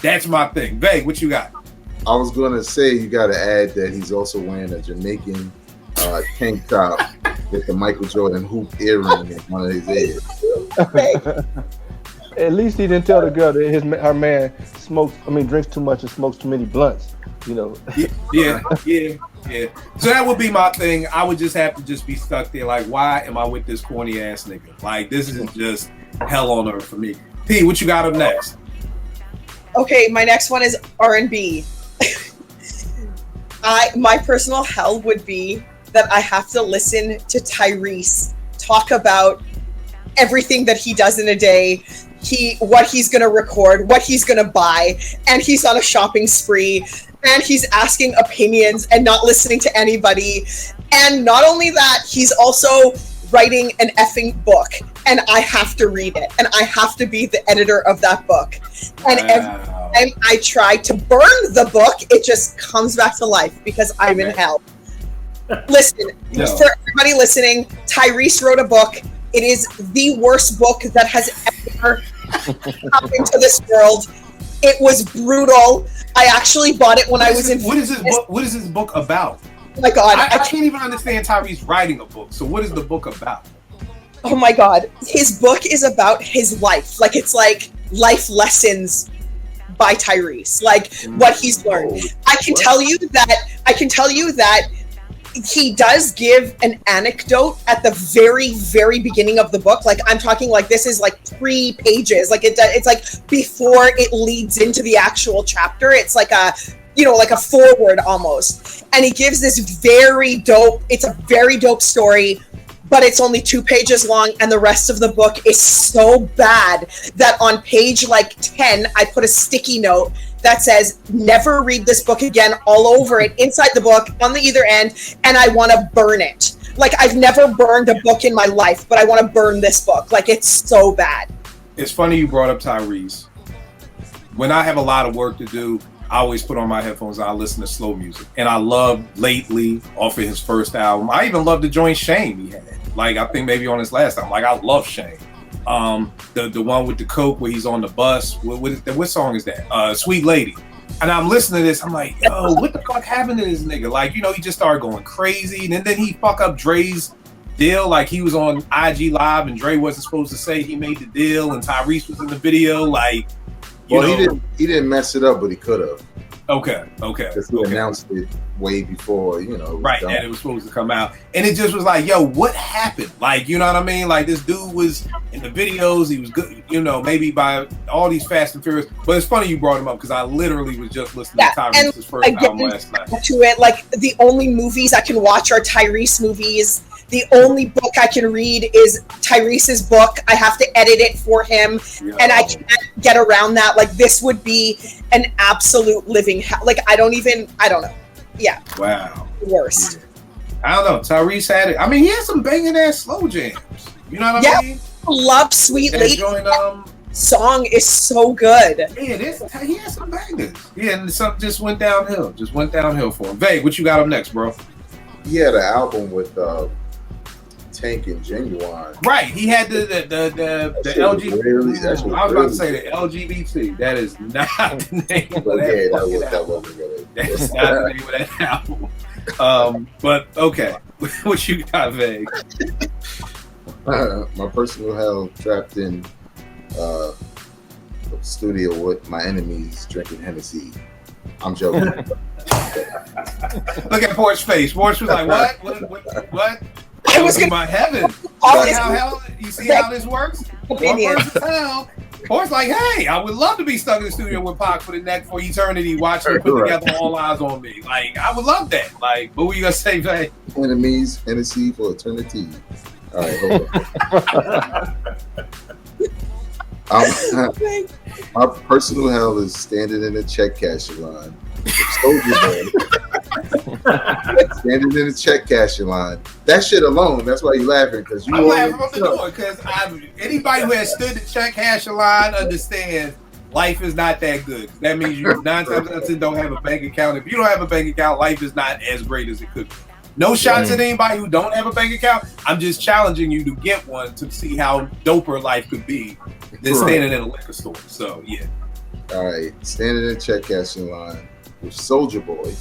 that's my thing. Vay, what you got? I was gonna say you gotta add that he's also wearing a Jamaican tank top with the Michael Jordan hoop earring in one of his ears. At least he didn't tell the girl that her man drinks too much and smokes too many blunts. You know. Yeah. So that would be my thing. I would just have to just be stuck there. Like, why am I with this corny ass nigga? Like, this is just hell on earth for me. P, what you got up next? Okay, my next one is R&B. My personal hell would be that I have to listen to Tyrese talk about everything that he does in a day, what he's gonna record, what he's gonna buy, and he's on a shopping spree, and he's asking opinions and not listening to anybody. And not only that, he's also writing an effing book, and I have to read it, and I have to be the editor of that book. And every time I try to burn the book, it just comes back to life because I'm in hell. Listen, for everybody listening, Tyrese wrote a book. It is the worst book that has ever come into this world. It was brutal. I actually bought it when I was in. What is this book about? Oh my god, I can't even understand Tyrese writing a book. So what is the book about? Oh my god, his book is about his life. Like, it's like life lessons by Tyrese, like what he's learned. I can tell you that he does give an anecdote at the very, very beginning of the book. Like, I'm talking like this is like 3 pages. Like it's like before it leads into the actual chapter. It's like like a foreword almost. And he gives this it's a very dope story, but it's only 2 pages long, and the rest of the book is so bad that on page like 10, I put a sticky note that says, never read this book again, all over it, inside the book, on the either end, and I want to burn it. Like, I've never burned a book in my life, but I want to burn this book. Like, it's so bad. It's funny you brought up Tyrese. When I have a lot of work to do, I always put on my headphones and I listen to slow music. And I love Lately off of his first album. I even love the joint Shame he had. Like, I think maybe on his last album. Like, I love Shame. The one with the coke where he's on the bus. What song is that? Sweet Lady. And I'm listening to this. I'm like, yo, what the fuck happened to this nigga? Like, he just started going crazy. And then he fuck up Dre's deal. Like, he was on IG Live and Dre wasn't supposed to say he made the deal, and Tyrese was in the video. Like, he didn't mess it up, but he could have. Okay. Because he announced it way before, right, and it was supposed to come out. And it just was like, yo, what happened? Like, you know what I mean? Like, this dude was in the videos, he was good. you know, maybe by all these Fast and Furious. But it's funny you brought him up because I literally was just listening to Tyrese's first album last night. To it, like the only movies I can watch are Tyrese movies. The only book I can read is Tyrese's book. I have to edit it for him, and I can't get around that. Like this would be an absolute living hell. Like I don't know. Yeah. Wow. Worst. I don't know. Tyrese had it. I mean, he had some banging ass slow jams. You know what I mean? Love Sweet That Lady. Song is so good. Yeah, he had some bangers. Yeah, and something just went downhill. Just went downhill for him. Vague, what you got up next, bro? He had an album with Tank and Genuine. Right, he had the LGBT. I was about to say the LGBT. That is not the name of that. That wasn't really. That's not the name of that album. But okay, what you got, Vague? My personal hell trapped in the studio with my enemies drinking Hennessy. I'm joking. Look at Porch's face. Porch was like, what? That was in my heaven. You see how this works? One person's hell. Porch's like, hey, I would love to be stuck in the studio with Pac for the next for eternity, watching him put together All Eyes on Me. Like, I would love that. Like, what were you gonna say, Vay? Enemies, Hennessy for eternity. All right, hold on. My personal hell is standing in a check cashing line. Standing in a check cashing line. That shit alone, that's why you're laughing. Because I'm laughing from the door because anybody who has stood the check cashing line understands life is not that good. That means you 9 times out of 10 don't have a bank account. If you don't have a bank account, life is not as great as it could be. No shots at anybody who don't have a bank account. I'm just challenging you to get one to see how doper life could be than standing in a liquor store. So, yeah. All right. Standing in a check cashing line with Soulja Boy,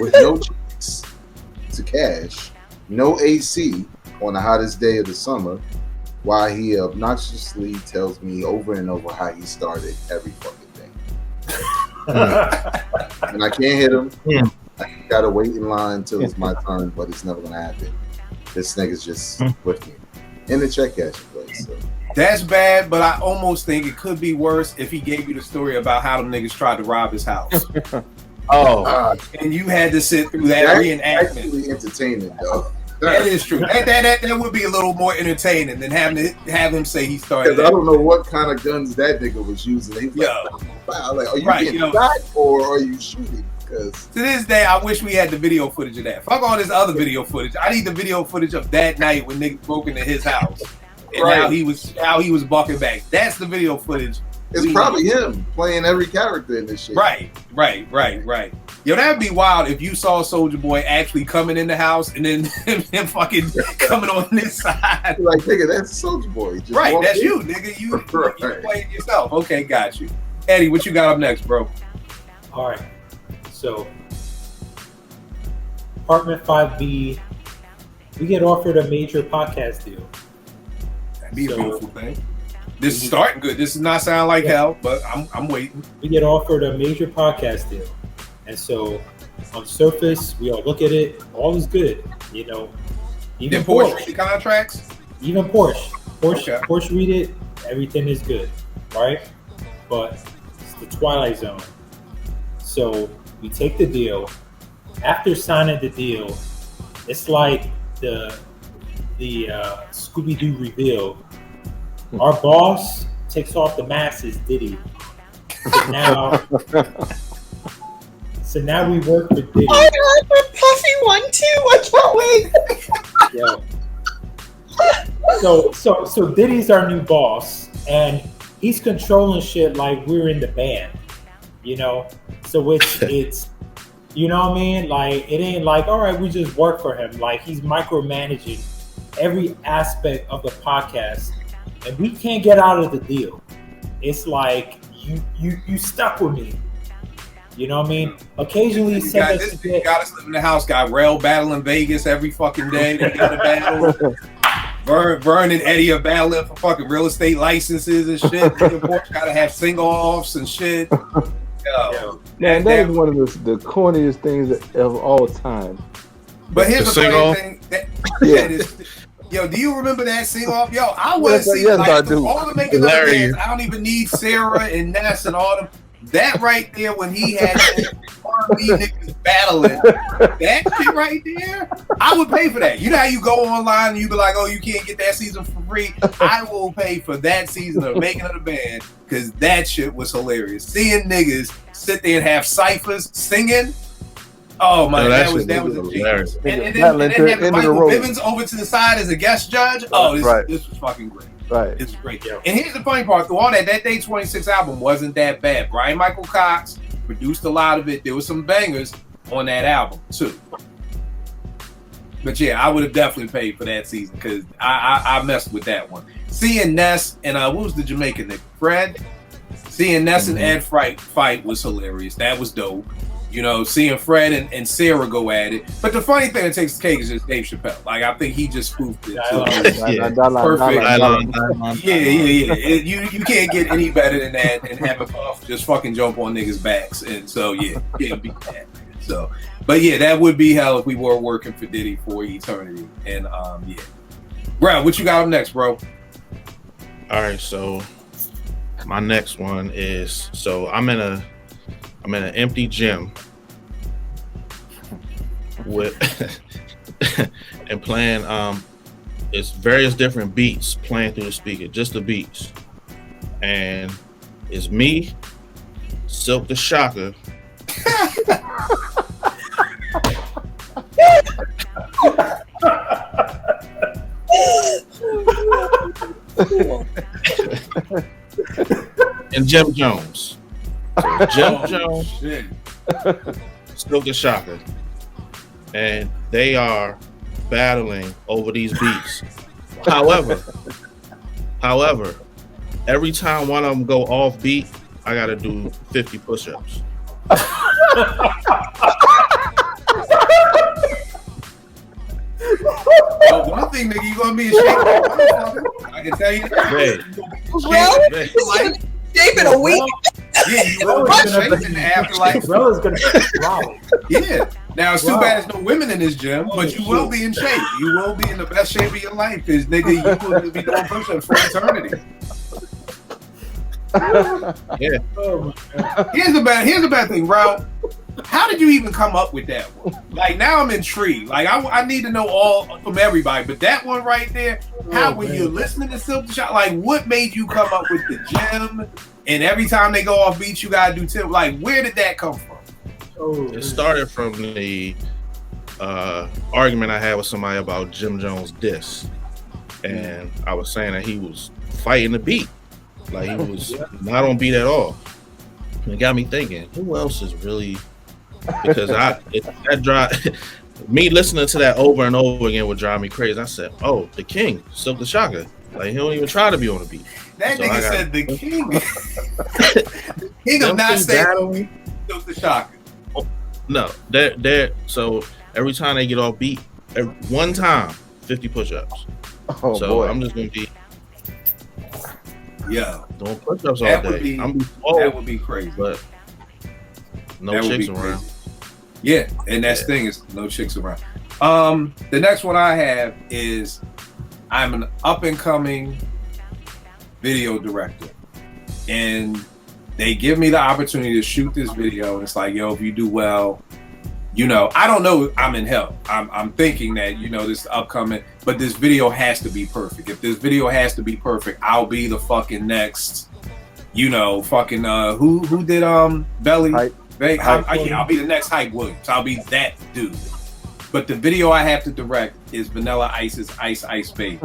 with no checks to cash, no AC on the hottest day of the summer, while he obnoxiously tells me over and over how he started every fucking thing. And I can't hit him. I gotta wait in line until it's my turn, but it's never gonna happen. This nigga's just with me in the check cashing place. So. That's bad, but I almost think it could be worse if he gave you the story about how them niggas tried to rob his house. And you had to sit through that reenactment. Actually entertaining, though. That is true. That would be a little more entertaining than having to have him say he started. I don't know what kind of guns that nigga was using. He was like, are you getting shot or are you shooting? To this day, I wish we had the video footage of that. Fuck all this other video footage. I need the video footage of that night when niggas broke into his house and how he was bucking back. That's the video footage. It's probably him playing every character in this shit. Right. Yo, that'd be wild if you saw Soulja Boy actually coming in the house and then him fucking coming on this side. Like, nigga, that's Soulja Boy. Just that's you, nigga. You playing yourself. Okay, got you. Eddie, what you got up next, bro? All right. So, Apartment 5B, we get offered a major podcast deal. That'd be a beautiful thing. This is starting good. This does not sound like hell, but I'm waiting. We get offered a major podcast deal. And so, on the surface, we all look at it. All is good. You know, even Porsche read the contracts? Even Porsche. Porsche read it. Everything is good. Right? But it's the Twilight Zone. So, we take the deal. After signing the deal, it's like the Scooby-Doo reveal. Our boss takes off the mask as Diddy. So now we work with Diddy. I heard the Puffy one too. I can't wait. So Diddy's our new boss, and he's controlling shit like we're in the band. You know, so it's you know what I mean? Like, it ain't like, all right, we just work for him. Like, he's micromanaging every aspect of the podcast, and we can't get out of the deal. It's like you stuck with me. You know what I mean? Occasionally, you got us living in the house. Got Rel battling Vegas every fucking day. They got a battle. Vern and Eddie are battling for fucking real estate licenses and shit. Porsche gotta have single offs and shit. Man, that is one of the corniest things of all time. But here's the funny thing. Yo, do you remember that sing off? Yo, I want to see Yes, I like do. all the making of the bands. I don't even need Sarah and Ness and all them. That right there, when he had R&B niggas battling, that shit right there, I would pay for that. You know how you go online and you be like, oh, you can't get that season for free? I will pay for that season of Making of the Band because that shit was hilarious. Seeing niggas sit there and have ciphers singing. Oh my, that was a genius. And then having Michael Bivins over to the side as a guest judge. Oh, this was fucking great. Right. It's great. Yeah. And here's the funny part. Through all that Day 26 album wasn't that bad. Brian Michael Cox produced a lot of it. There was some bangers on that album too. But yeah, I would have definitely paid for that season because I messed with that one. Seeing Ness and what was the Jamaican nigga? Fred? Seeing Ness and Ed fight was hilarious. That was dope. You know, seeing Fred and Sarah go at it. But the funny thing that takes the cake is just Dave Chappelle. Like, I think he just spoofed it. Perfect. Yeah. You can't get any better than that and have a Puff just fucking jump on niggas' backs. And so, yeah, can't beat that. So, but yeah, that would be hell if we were working for Diddy for eternity. And, yeah. Bro, what you got up next, bro? All right, so my next one is, so I'm in an empty gym with and playing it's various different beats playing through the speaker, just the beats, and it's me, Silk the Shocker, and Jim Jones. So Jim Jones, Silk the Shocker, and they are battling over these beats. However, every time one of them go off beat, I gotta do 50 push-ups. Well, one thing, nigga, you gonna be ashamed. I can tell you that. Well, shape in a week. Yeah, you will be shape in the afterlife. Bella's gonna wow. Yeah. Now it's too bad there's no women in this gym, but you will be in shape. You will be in the best shape of your life, because nigga, you will be doing push-ups for eternity. Yeah. Oh my God. Here's the bad thing, Ralph. How did you even come up with that one? Like, now I'm intrigued. Like, I need to know all from everybody. But that one right there, when you're listening to Silk the Shocker, like, what made you come up with the gym? And every time they go off beat, you gotta do 10. Like, where did that come from? It started from the argument I had with somebody about Jim Jones' diss, and I was saying that he was fighting the beat, like he was not on beat at all. And it got me thinking, who else is really? Because me listening to that over and over again would drive me crazy. I said, "Oh, the King, Silk the Shocker. Like, he don't even try to be on the beat." That nigga said the King. The King of not saying Silk the Shocker. No, they're so every time they get off beat, one time 50 push-ups. Oh, so boy. I'm just gonna be doing push-ups all day. That would be crazy. But no chicks around. Yeah, and that's the thing, is no chicks around. The next one I have is, I'm an up-and-coming video director, and they give me the opportunity to shoot this video, and it's like, yo, if you do well, you know, I don't know, I'm in hell. I'm thinking that, you know, this upcoming, but this video has to be perfect. If this video has to be perfect, I'll be the fucking next, you know, fucking who did Belly? I'll be the next Hype Williams. I'll be that dude. But the video I have to direct is Vanilla Ice's Ice Ice Baby.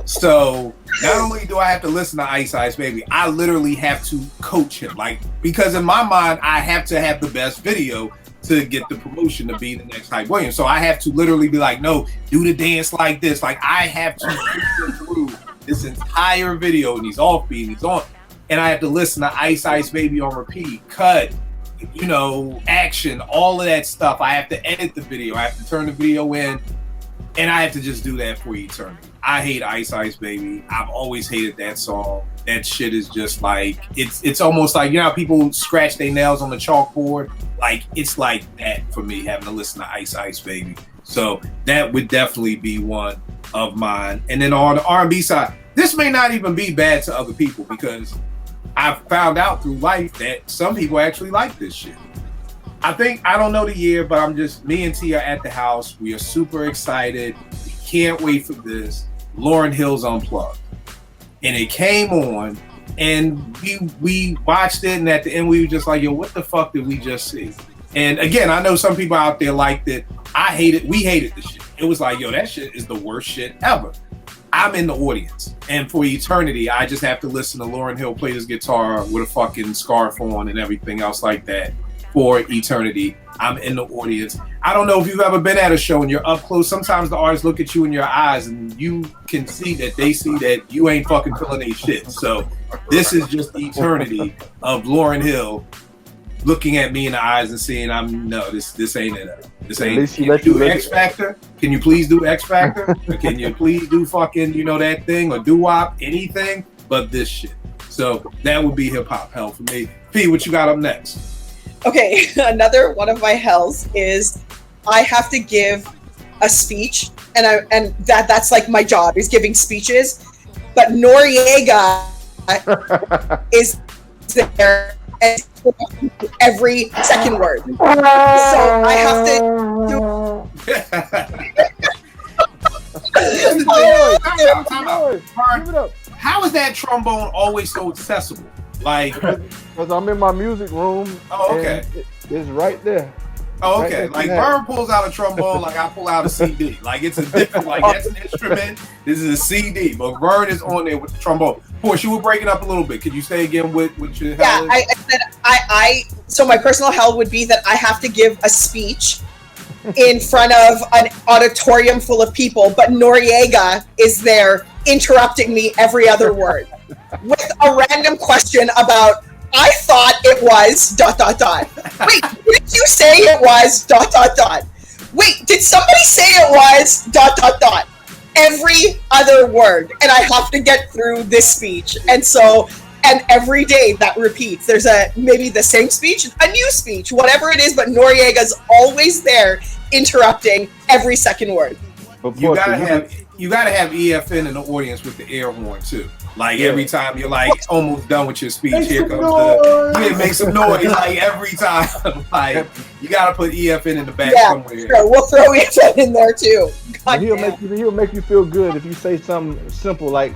So not only do I have to listen to Ice Ice Baby, I literally have to coach him. Like, because in my mind, I have to have the best video to get the promotion to be the next Hype Williams. So I have to literally be like, no, do the dance like this. Like, I have to push him through this entire video, and he's offbeat, and he's on. And I have to listen to Ice Ice Baby on repeat, cut, you know, action, all of that stuff. I have to edit the video. I have to turn the video in, and I have to just do that for eternity. I hate Ice Ice Baby. I've always hated that song. That shit is just like, it's almost like, you know how people scratch their nails on the chalkboard? Like, it's like that for me, having to listen to Ice Ice Baby. So that would definitely be one of mine. And then on the R&B side, this may not even be bad to other people because I've found out through life that some people actually like this shit. I don't know the year, but me and T are at the house. We are super excited. We can't wait for this. Lauryn Hill's Unplugged. And it came on, and we watched it, and at the end we were just like, yo, what the fuck did we just see? And again, I know some people out there liked it. We hated the shit. It was like, yo, that shit is the worst shit ever. I'm in the audience, and for eternity, I just have to listen to Lauryn Hill play his guitar with a fucking scarf on and everything else like that for eternity. I'm in the audience. I don't know if you've ever been at a show and you're up close. Sometimes the artists look at you in your eyes and you can see that they see that you ain't fucking feeling any shit. So this is just eternity of Lauryn Hill looking at me in the eyes and saying, this ain't it. This ain't. Can you do X Factor? Can you please do X Factor? Or can you please do fucking, that thing or doo-wop, anything but this shit? So that would be hip hop hell for me. P, what you got up next? Okay, another one of my hells is I have to give a speech, and that's like my job is giving speeches. But Noriega is there and every second word. So I have to How is that trombone always so accessible? Like, because I'm in my music room. Oh, okay. It's right there. Oh, okay. Right, like Vern pulls out a trombone, like I pull out a CD. Like it's a different, like that's an instrument. This is a CD, but Vern is on there with the trombone. Porsche, you were breaking up a little bit. Could you say again what your hell is? I said so my personal hell would be that I have to give a speech in front of an auditorium full of people, but Noriega is there interrupting me every other word with a random question about, I thought it was ... Wait, did you say it was ... Wait, did somebody say it was ... Every other word, and I have to get through this speech, and every day that repeats. There's maybe the same speech, a new speech, whatever it is, but Noriega's always there interrupting every second word. You gotta have EFN in the audience with the air horn too. Like every time you're like almost done with your speech, here comes make some noise like every time. Like you gotta put EFN in the back somewhere. Sure. We'll throw EFN in there too. He'll make you feel good if you say something simple like,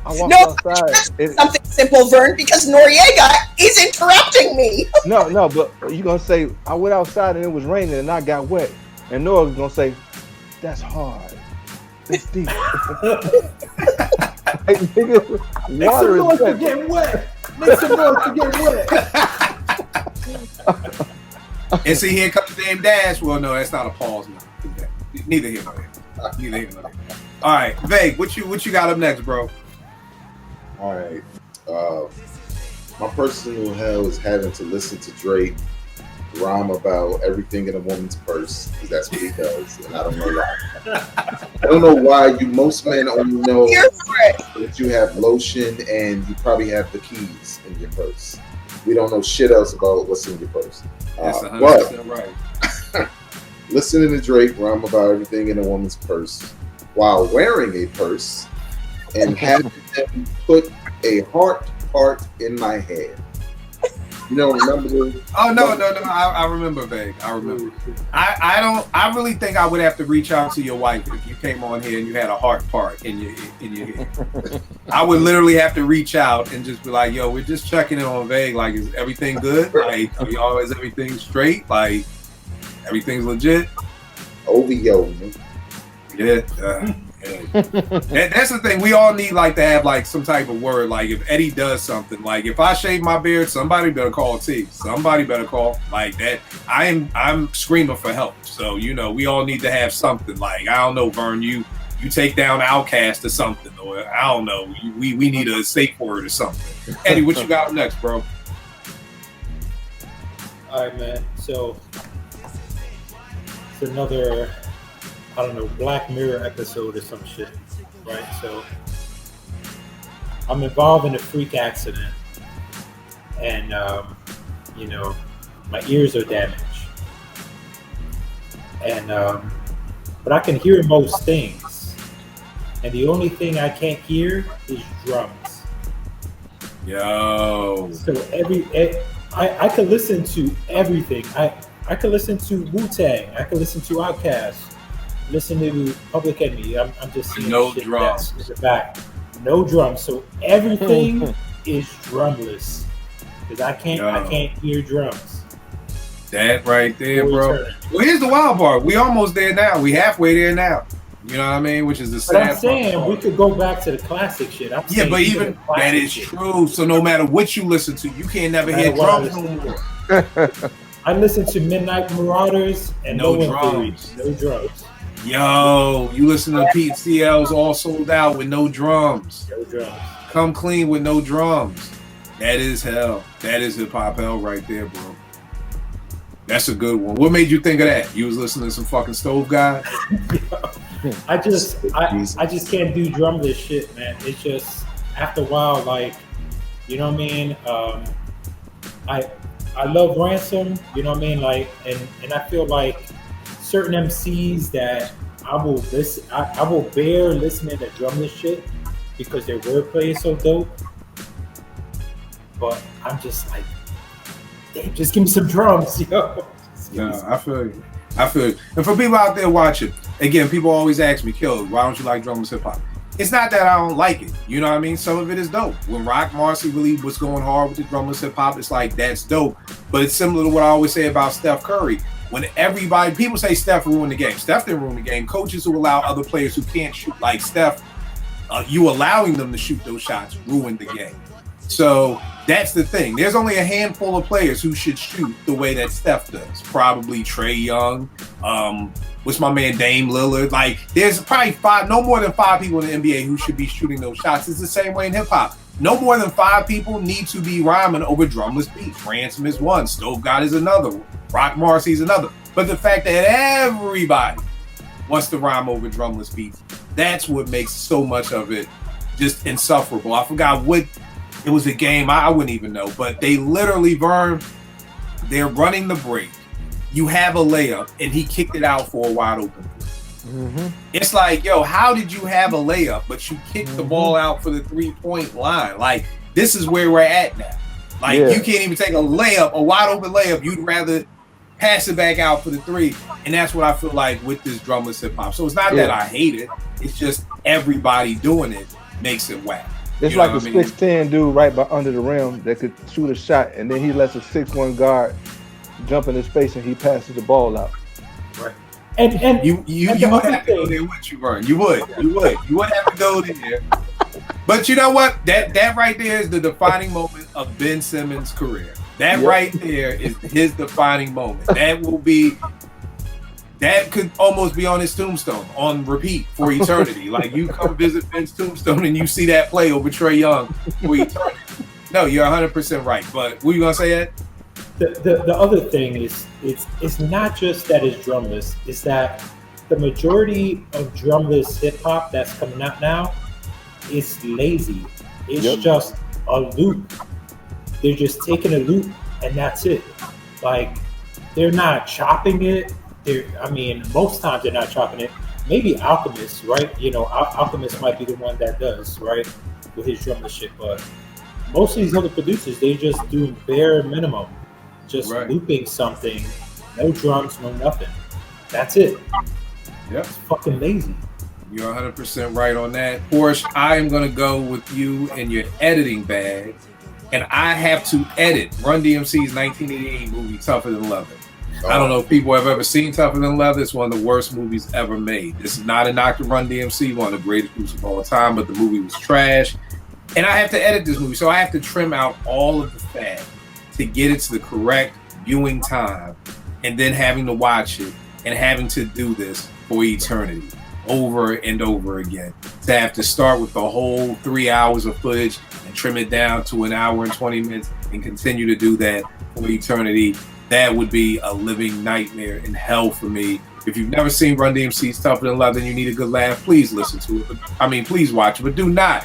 I walked outside. Something simple, Vern, because Noriega is interrupting me. No, but you're gonna say, I went outside and it was raining and I got wet. And Noah's gonna say, that's hard. It's deep. Like, nigga, water is wet. Get wet. Make some noise to get wet. And see, here comes Dame Dash. Well, no, that's not a pause now. Neither here nor there. All right, Vague, what you got up next, bro? All right. My personal hell is having to listen to Drake rhyme about everything in a woman's purse, because that's what he does, and I don't know why. I don't know why. Most men only know that you have lotion and you probably have the keys in your purse. We don't know shit else about what's in your purse. That's 100% right. Listening to Drake rhyme about everything in a woman's purse while wearing a purse and having them put a heart part in my head. You don't remember this? Oh no! I remember, Vague. I remember. I really think I would have to reach out to your wife if you came on here and you had a heart part in your head. I would literally have to reach out and just be like, "Yo, we're just checking in on Vague. Like, is everything good? Like, is everything straight? Like, everything's legit?" OVO. Yeah. That's the thing. We all need to have some type of word. Like if Eddie does something, like if I shave my beard, somebody better call T. Somebody better call like that. I'm screaming for help. So we all need to have something. Like I don't know, Vern, you take down Outcast or something, or I don't know. We need a safe word or something. Eddie, what you got next, bro? All right, man. So it's another, I don't know, Black Mirror episode or some shit, right? So I'm involved in a freak accident, and my ears are damaged, and but I can hear most things. And the only thing I can't hear is drums. Yo. So I could listen to everything. I could listen to Wu-Tang. I could listen to Outkast. Listen to Public Enemy. I'm just seeing No shit drums. that's in the back. No drums. So everything is drumless because I can't hear drums. That right there, Full bro. eternity. Well, here's the wild part. We almost there now. We halfway there now. You know what I mean? Which is the But sad I'm saying part. we could go back to the classic shit. I'm Yeah, saying but the even classic that is shit. true. So no matter what you listen to, you can't never No hear matter what I drums no more. I listen to Midnight Marauders and No No drums. Theory. No drums. Yo, you listen to Pete CL's All Sold Out with no drums. No drums. Come Clean with no drums. That is hell. That is hip hop hell right there, bro. That's a good one. What made you think of that? You was listening to some fucking Stove Guy? I just can't do drumless shit, man. It's just after a while, like, you know what I mean? I love Ransom, you know what I mean? Like, and I feel like certain MCs that I will listen, I will bear listening to drumless shit because their wordplay is so dope. But I'm just like, damn, just give me some drums, yo. No, I feel you. I feel you. And for people out there watching, again, people always ask me, Kill, why don't you like drumless hip hop? It's not that I don't like it. You know what I mean? Some of it is dope. When Rock Marcy really was going hard with the drumless hip hop, it's like, that's dope. But it's similar to what I always say about Steph Curry. When everybody, people say Steph ruined the game. Steph didn't ruin the game. Coaches who allow other players who can't shoot like Steph, you allowing them to shoot those shots ruined the game. So that's the thing. There's only a handful of players who should shoot the way that Steph does. Probably Trae Young. What's my man Dame Lillard? Like, there's probably no more than 5 people in the NBA who should be shooting those shots. It's the same way in hip hop. No more than 5 people need to be rhyming over drumless beats. Ransom is one. Stove God is another. Rock Marcy's another. But the fact that everybody wants to rhyme over drumless beats, that's what makes so much of it just insufferable. I forgot what it was, a game I wouldn't even know, but they literally they're running the break. You have a layup, and he kicked it out for a wide open. Mm-hmm. It's like, yo, how did you have a layup, but you kicked the ball out for the 3-point line? Like, this is where we're at now. Like, you can't even take a layup, a wide open layup. You'd rather pass it back out for the 3. And that's what I feel like with this drumless hip hop. So it's not that I hate it. It's just everybody doing it makes it whack. It's You like know a what I mean? 6'10" dude right by under the rim that could shoot a shot, and then he lets a 6'1" guard jump in his face and he passes the ball out. Right. And You would have to go there with you, Vern. You would have to go there. But you know what? That right there is the defining moment of Ben Simmons' career. That right there is his defining moment. That could almost be on his tombstone on repeat for eternity. Like, you come visit Ben's tombstone and you see that play over Trae Young for eternity. No, you're 100% right. But what you gonna say, Ed? The other thing is it's not just that it's drumless, it's that the majority of drumless hip hop that's coming out now is lazy. It's just a loop. They're just taking a loop and that's it. Like, they're not chopping it. Most times they're not chopping it. Maybe Alchemist, right? You know, Alchemist might be the one that does, right, with his drumless shit. But most of these other producers, they just do bare minimum. Just looping something, no drums, no nothing. That's it. Yep. It's fucking lazy. You're 100% right on that. Porsche, I am going to go with you in your editing bag, and I have to edit Run DMC's 1988 movie, Tougher Than Leather. I don't know if people have ever seen Tougher Than Leather. It's one of the worst movies ever made. This is not a knock to Run DMC, one of the greatest groups of all time, but the movie was trash. And I have to edit this movie, so I have to trim out all of the fat to get it to the correct viewing time, and then having to watch it and having to do this for eternity over and over again. To have to start with the whole 3 hours of footage and trim it down to 1 hour and 20 minutes and continue to do that for eternity, that would be a living nightmare in hell for me. If you've never seen Run DMC's Tougher Than Leather and you need a good laugh, please listen to it. Please watch it, but do not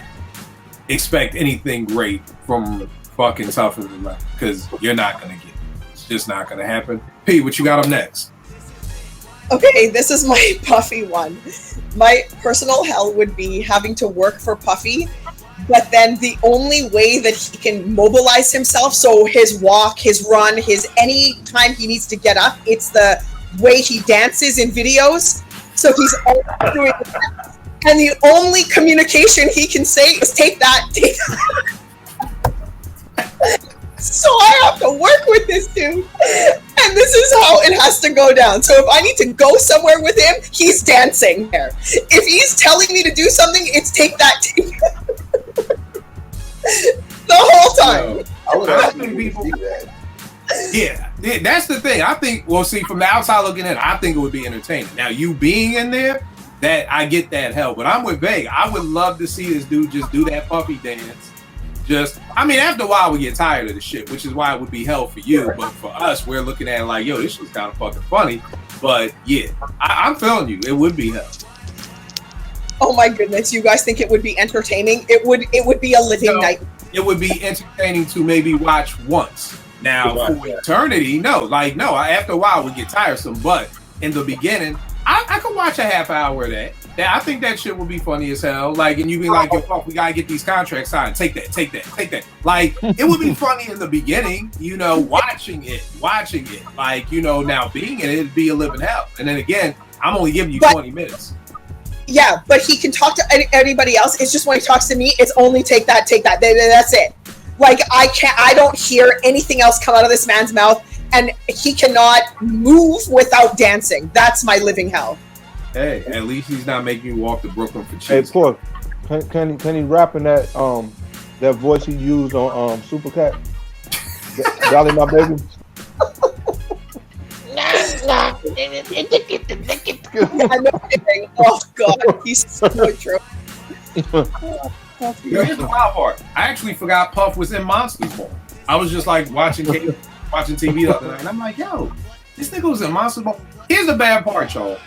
expect anything great from fucking Tougher Than Leather, because you're not gonna get it. It's just not gonna happen. Pete, what you got up next? Okay, this is my Puffy one. My personal hell would be having to work for Puffy, but then the only way that he can mobilize himself, so his walk, his run, his any time he needs to get up, it's the way he dances in videos. So he's always doing that. And the only communication he can say is take that, take that. So I have to work with this dude. And this is how it has to go down. So if I need to go somewhere with him, he's dancing there. If he's telling me to do something, it's take that, take that. The whole time. I would I actually think people- see that. Yeah, that's the thing. I think, well, see, from the outside looking in, I think it would be entertaining. Now, you being in there, that I get that hell. But I'm with Vega. I would love to see this dude just do that Puffy dance. I mean, after a while, we get tired of the shit, which is why it would be hell for you. But for us, we're looking at it like, yo, this shit's kind of fucking funny. But yeah, I'm feeling you. It would be hell. Oh my goodness, you guys think it would be entertaining? It would be a living night. It would be entertaining to maybe watch once. Now, for eternity, no. After a while, we get tiresome. But in the beginning, I could watch a half hour of that. Yeah, I think that shit would be funny as hell. Like, and you be like, yo, fuck, we gotta get these contracts signed. Take that. Like, it would be funny in the beginning, watching it. Like, now being in it, it'd be a living hell. And then again, I'm only giving you 20 minutes. Yeah, but he can talk to anybody else. It's just when he talks to me, it's only take that. That's it. Like, I don't hear anything else come out of this man's mouth, and he cannot move without dancing. That's my living hell. Hey, at least he's not making you walk to Brooklyn for cheese. Hey, Pork, can he rap in that that voice he used on Supercat? Dolly, my baby. I know. Oh God, he's so true. Here's the wild part. I actually forgot Puff was in Monsters Ball. I was just like watching TV the other night, and I'm like, yo, this nigga was in Monsters Ball. Here's the bad part, y'all.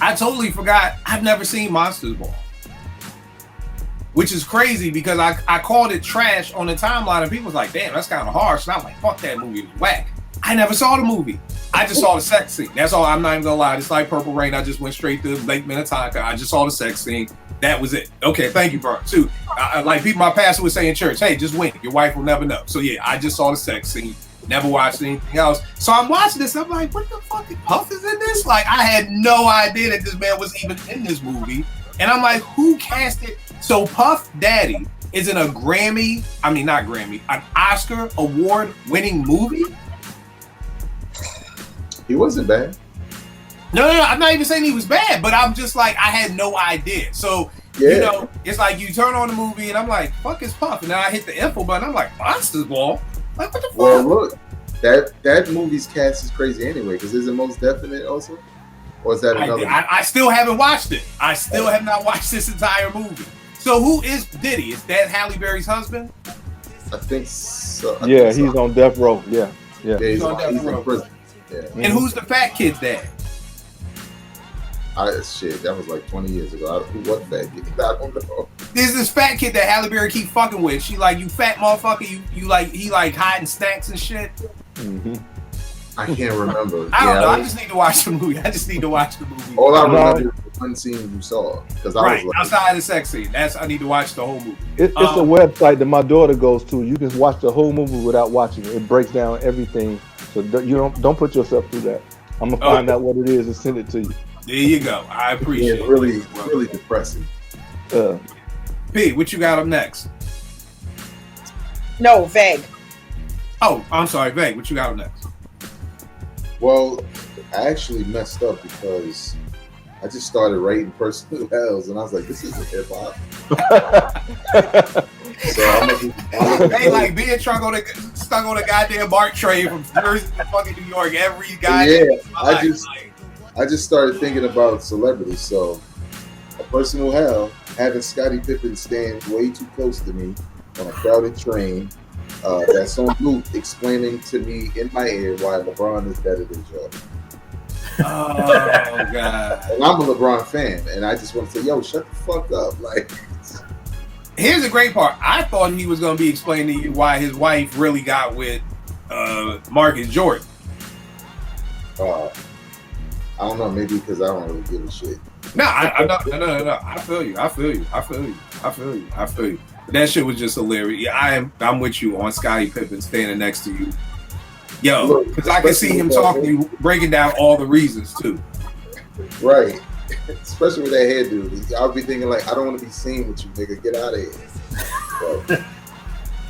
I totally forgot. I've never seen Monsters Ball, which is crazy because I called it trash on the timeline, and people was like, damn, that's kind of harsh. And I'm like, fuck that movie, it was whack. I never saw the movie. I just saw the sex scene. That's all. I'm not even gonna lie. It's like Purple Rain. I just went straight to Lake Minnetonka. I just saw the sex scene. That was it. Okay, thank you, bro. Too. Like people, my pastor would say in church, hey, just wink. Your wife will never know. So yeah, I just saw the sex scene. Never watched anything else. So I'm watching this. I'm like, what the fuck? Puff is in this? Like, I had no idea that this man was even in this movie. And I'm like, who cast it? So Puff Daddy is in an Oscar award winning movie. He wasn't bad. No, I'm not even saying he was bad, but I'm just like, I had no idea. So, Yeah. It's like you turn on the movie and I'm like, fuck is Puff? And then I hit the info button. I'm like, Monsters Ball? Like, what the fuck? Well, look, that movie's cast is crazy anyway, because is it Most Definite also? Or is that another? I still haven't watched it. I still have not watched this entire movie. So who is Diddy? Is that Halle Berry's husband? I think so. Yeah, he's on death row. Yeah. He's on death row. in prison. Yeah. And who's the fat kid's dad? Shit, that was like 20 years ago. Who was that? I don't know. There's this fat kid that Halle Berry keep fucking with. She like, you fat motherfucker. You like, he like hiding snacks and shit. Mm-hmm. I can't remember. I don't know. I just need to watch the movie. All I remember is the one scene you saw. Because I was like, outside the sex scene. I need to watch the whole movie. It's a website that my daughter goes to. You can watch the whole movie without watching it. It breaks down everything. So you don't put yourself through that. I'm gonna find out what it is and send it to you. There you go. I appreciate it. Really depressing. P, what you got up next? No, vague. Oh, I'm sorry, vague. What you got up next? Well, I actually messed up because I just started writing personal hells, and I was like, this isn't hip hop. So Hey, like being stuck on a goddamn BART train from Jersey to fucking New York every guy. Yeah, I just started thinking about celebrities. So, a personal hell, having Scottie Pippen stand way too close to me on a crowded train. That's on loop explaining to me in my ear why LeBron is better than Jordan. Oh God! And I'm a LeBron fan, and I just want to say, yo, shut the fuck up. Like, here's the great part. I thought he was going to be explaining to you why his wife really got with Marcus Jordan. I don't know, maybe because I don't really give a shit. No. I feel you. That shit was just hilarious. Yeah, I'm with you on Scottie Pippen standing next to you. Yo, because I can see him talking to you, breaking down all the reasons too. Right. Especially with that hair dude. I'll be thinking like, I don't want to be seen with you, nigga. Get out of here. So.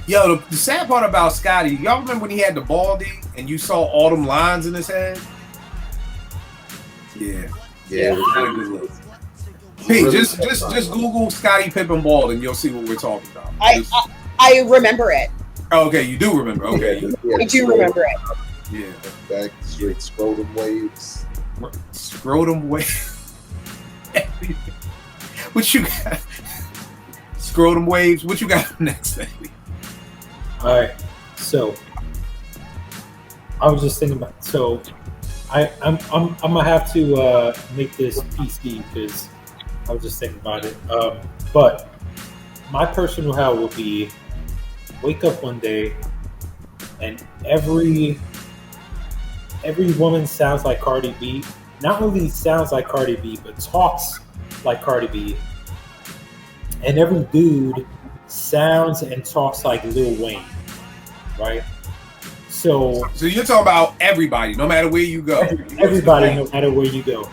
Yo, the sad part about Scotty, y'all remember when he had the baldy and you saw all them lines in his head? Yeah. Yeah. Not a good look. Hey, just Google Scottie Pippen bald and you'll see what we're talking about. I remember it. Oh, okay, you do remember. Okay. I do remember it. Yeah. Back straight scrotum waves. Scrotum waves. What you got? Scrotum waves. What you got next, Stanley? All right. So I was just thinking about. So I'm gonna have to make this PC because I was just thinking about it. But my personal hell would be wake up one day and every woman sounds like Cardi B. Not only sounds like Cardi B, but talks like Cardi B. And every dude sounds and talks like Lil Wayne, right? So you're talking about everybody, no matter where you go. Everybody, no matter where you go,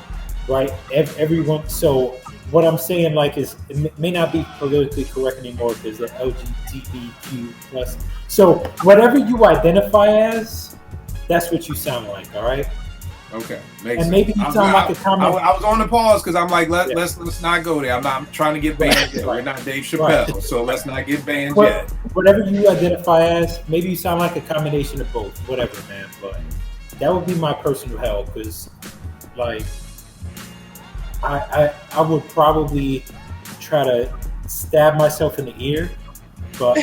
right? Everyone. So what I'm saying, like, is it may not be politically correct anymore because the LGBTQ plus. So whatever you identify as, that's what you sound like. All right. Okay. And maybe you sound like a comment. I was on the pause because I'm like, let's not go there. I'm trying to get banned yet. We're not Dave Chappelle, so let's not get banned yet. Whatever you identify as, maybe you sound like a combination of both. Whatever, man. But that would be my personal hell because, like, I would probably try to stab myself in the ear, but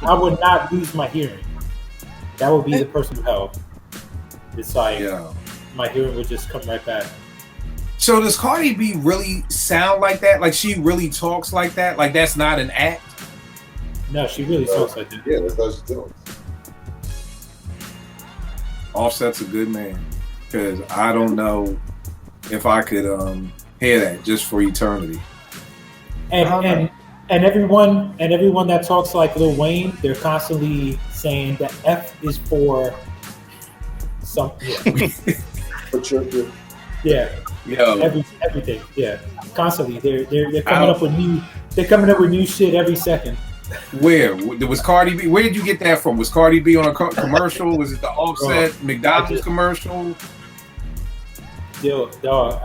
I would not lose my hearing. That would be the personal hell. It's like. Yeah. My hearing would just come right back. So does Cardi B really sound like that? Like she really talks like that? Like that's not an act? No, she really talks like that. Yeah, that's how she talks. Offset's a good man because I don't know if I could hear that just for eternity. And everyone that talks like Lil Wayne, they're constantly saying that F is for something. Yeah. Everything. Yeah. Constantly. They're coming up with new shit every second. Where was Cardi B? Where did you get that from? Was Cardi B on a commercial? Was it the Offset McDonald's commercial? Yo, dog,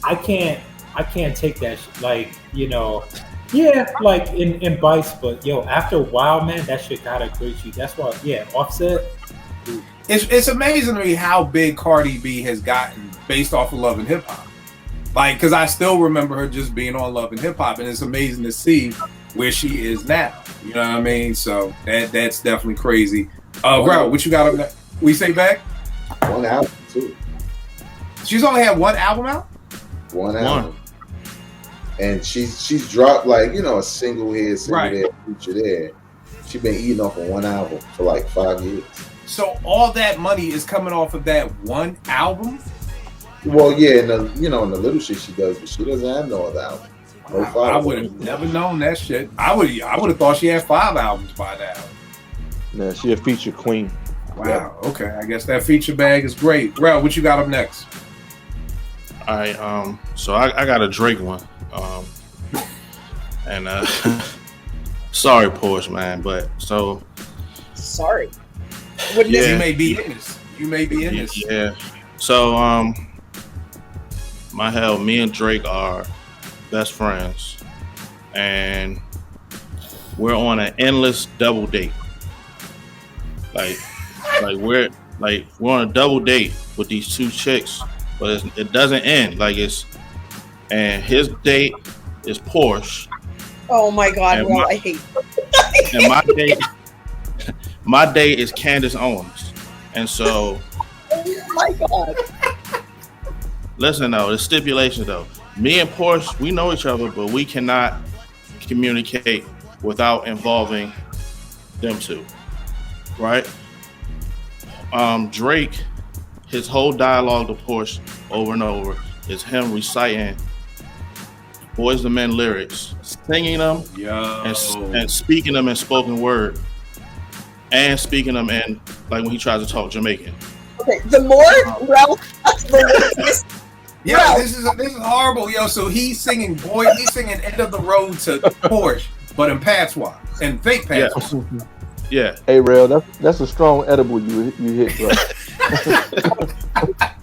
I can't take that shit. Like, you know, yeah, like in bites, but yo, after a while, man, that shit gotta grate you. That's why, yeah, Offset. It's amazing to me how big Cardi B has gotten based off of Love and Hip Hop. Like, because I still remember her just being on Love and Hip Hop, and it's amazing to see where she is now. You know what I mean? So that's definitely crazy. Bro, what you got up there? We say back? One album too. She's only had one album out? One album. And she's dropped like, you know, a single here, single there, feature there. She's been eating off of one album for like 5 years. So all that money is coming off of that one album? Well, yeah, and the little shit she does, but she doesn't have no other album. No I would have never known that shit. I would have thought she had 5 albums by now. No, she a feature queen. Wow. Yeah. Okay. I guess that feature bag is great. Rel, what you got up next? All right. So I got a Drake one. And sorry, Porsche, man, but so sorry. You may be in this. Yeah. So me and Drake are best friends, and we're on an endless double date. Like we're on a double date with these 2 chicks, but it doesn't end. And his date is Porsche. Oh my God! Well, I hate. And my date is Candace Owens, and so. Oh my God! Listen though, the stipulations though. Me and Porsche, we know each other, but we cannot communicate without involving them 2, right? Drake, his whole dialogue to Porsche over and over is him reciting Boys II Men lyrics, singing them, and speaking them in spoken word, and speaking them in like when he tries to talk Jamaican. Okay, the more Ralph, the Yo, this is horrible. Yo, so he's singing End of the Road to Porsche, but in patois and fake patois. Yeah. Hey, Rel, that's a strong edible you hit, bro.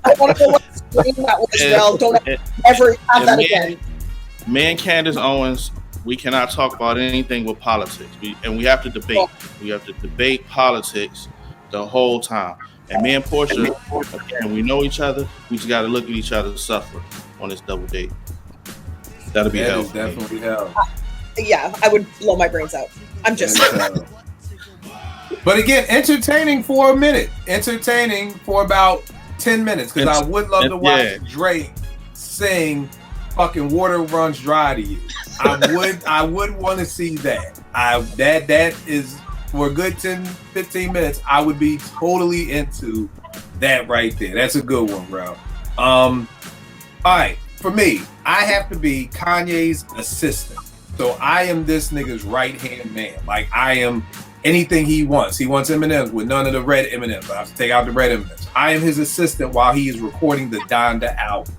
I want to know what screen that was, Rel. Don't ever have that again. Me and Candace Owens, we cannot talk about anything with politics. We have to debate. Oh. We have to debate politics the whole time. And me and Portia, again, we know each other. We just got to look at each other suffer on this double date. That'll be hell. Definitely hell. Yeah, I would blow my brains out. I'm just. But again, entertaining for a minute. Entertaining for about 10 minutes. Because I would love to watch Drake sing fucking Water Runs Dry to You. I would want to see that. That is for a good 10, 15 minutes. I would be totally into that right there. That's a good one, bro. All right, for me, I have to be Kanye's assistant. So I am this nigga's right-hand man. Like, I am anything he wants. He wants M&M's with none of the red M&M's. I have to take out the red M&M's. I am his assistant while he is recording the Donda album.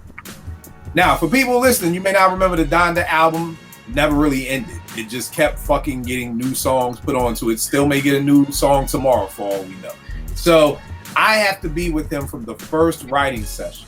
Now, for people listening, you may not remember the Donda album never really ended. It just kept fucking getting new songs put onto it. Still may get a new song tomorrow for all we know. So I have to be with him from the first writing session.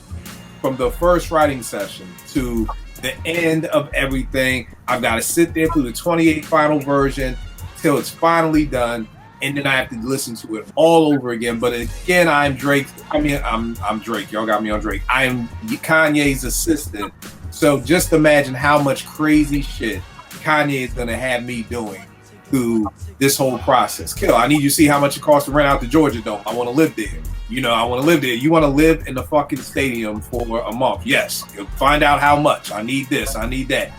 From the first writing session to the end of everything. I've got to sit there through the 28 final version till it's finally done. And then I have to listen to it all over again. But again, I'm Drake. I'm Drake. Y'all got me on Drake. I am Kanye's assistant. So just imagine how much crazy shit Kanye is going to have me doing through this whole process. Kill, I need you to see how much it costs to rent out the Georgia Dome. I want to live there. I want to live there. You want to live in the fucking stadium for a month. Yes. Find out how much. I need this. I need that.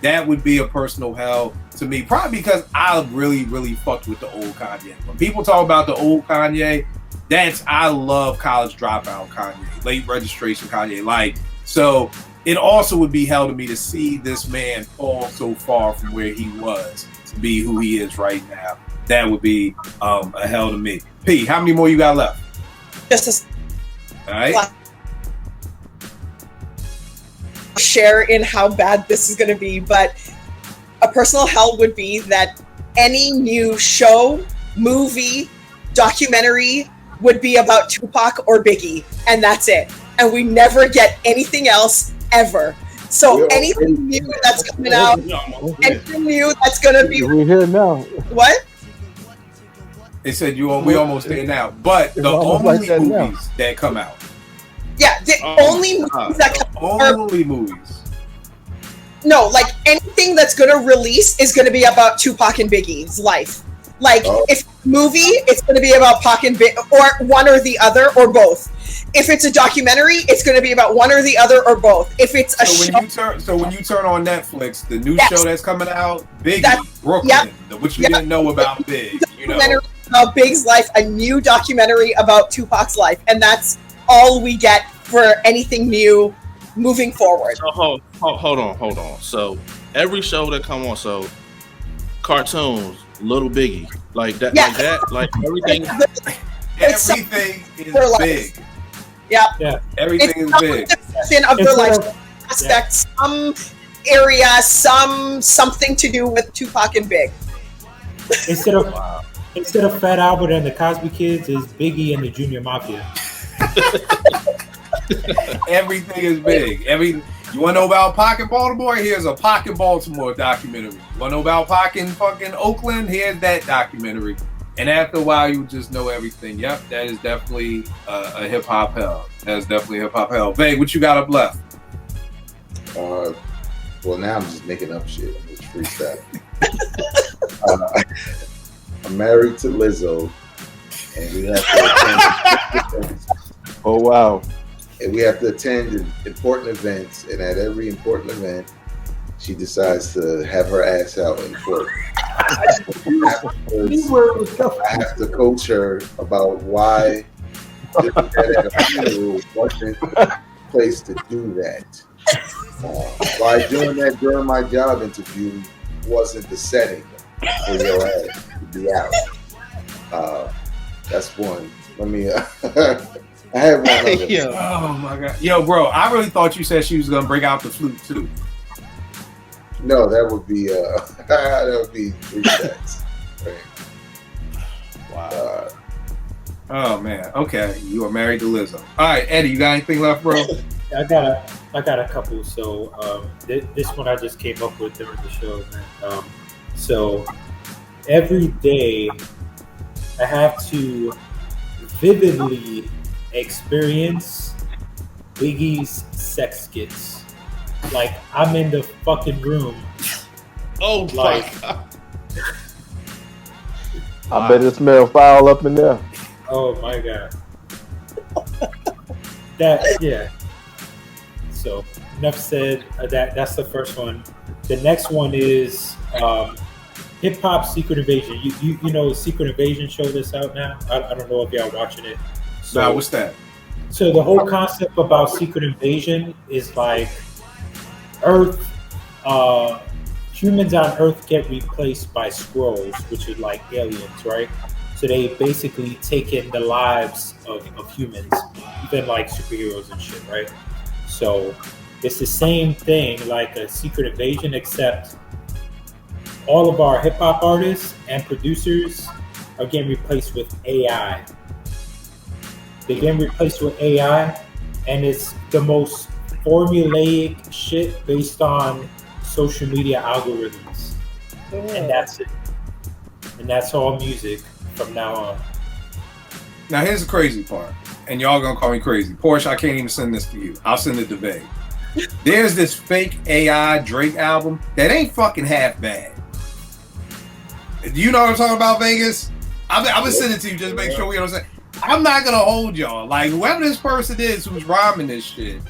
That would be a personal hell to me. Probably because I really, really fucked with the old Kanye. When people talk about the old Kanye, I love College Dropout Kanye, Late Registration Kanye. Like, so it also would be hell to me to see this man fall so far from where he was to be who he is right now. That would be a hell to me. P, how many more you got left? Just all right. Share in how bad this is going to be, but a personal hell would be that any new show, movie, documentary would be about Tupac or Biggie, and that's it. And we never get anything else ever. So anything new that's coming out, anything new that's going to be... We're here now. What? They said we almost there now, but the only movies that come out. Yeah, the only movies that come out. Only movies. No, like anything that's going to release is going to be about Tupac and Biggie's life. Like if movie, it's going to be about Pac and Big, or one or the other, or both. If it's a documentary, it's going to be about one or the other, or both. If it's a show, when you turn on Netflix, the new show that's coming out, Biggie, Brooklyn, which we didn't know about Big, about Big's life, a new documentary about Tupac's life, and that's all we get for anything new moving forward. So hold on. So every show that come on, so cartoons, Little Biggie, like that, like everything. Everything is big. Yeah. Everything is big. Of their life aspect, some area, something to do with Tupac and Big. Instead of Fat Albert and the Cosby Kids, is Biggie and the Junior Mafia. Everything is big. You want to know about Pac in Baltimore? Here's a Pac in Baltimore documentary. You want to know about Pac in fucking Oakland? Here's that documentary. And after a while, you just know everything. Yep, that is definitely a hip hop hell. That is definitely a hip hop hell. Vague, what you got up left? Well, now I'm just making up shit. I'm just freestyle. I'm married to Lizzo, and we have to attend. Oh wow! And we have to attend important events, and at every important event, she decides to have her ass out in court. I have to coach her about why doing that at a funeral wasn't the place to do that. By doing that during my job interview wasn't the setting for your ass to be out. That's one. Let me. I had one other. Oh my god, yo, bro! I really thought you said she was gonna bring out the flute too. No, that would be 3 sets. Right. Wow. Oh man. Okay, you are married to Lizzo. All right, Eddie, you got anything left, bro? I got a couple. So this one I just came up with during the show, man. So every day I have to vividly experience Biggie's sex skits. Like I'm in the fucking room. Oh Like- my god. I bet it smell foul up in there. Oh my god. Yeah. So enough said. That's the first one. The next one is Hip Hop Secret Invasion. You know Secret Invasion show that's out now. I don't know if y'all watching it. So, Nah, what's that? So the whole concept about Secret Invasion is like Earth, humans on Earth get replaced by Skrulls, which are like aliens, right? So they basically take in the lives of humans, even like superheroes and shit, right? So it's the same thing, like a Secret Invasion, except all of our hip hop artists and producers are getting replaced with AI. They're getting replaced with AI, and it's the most formulaic shit based on social media algorithms. And that's it. And that's all music from now on. Now here's the crazy part, and y'all gonna call me crazy. Porsche, I can't even send this to you. I'll send it to Vay. There's this fake AI Drake album that ain't fucking half bad. Do you know what I'm talking about, Vegas? I'm gonna send it to you just to make sure we understand. I'm not gonna hold y'all. Like whoever this person is who's rhyming this shit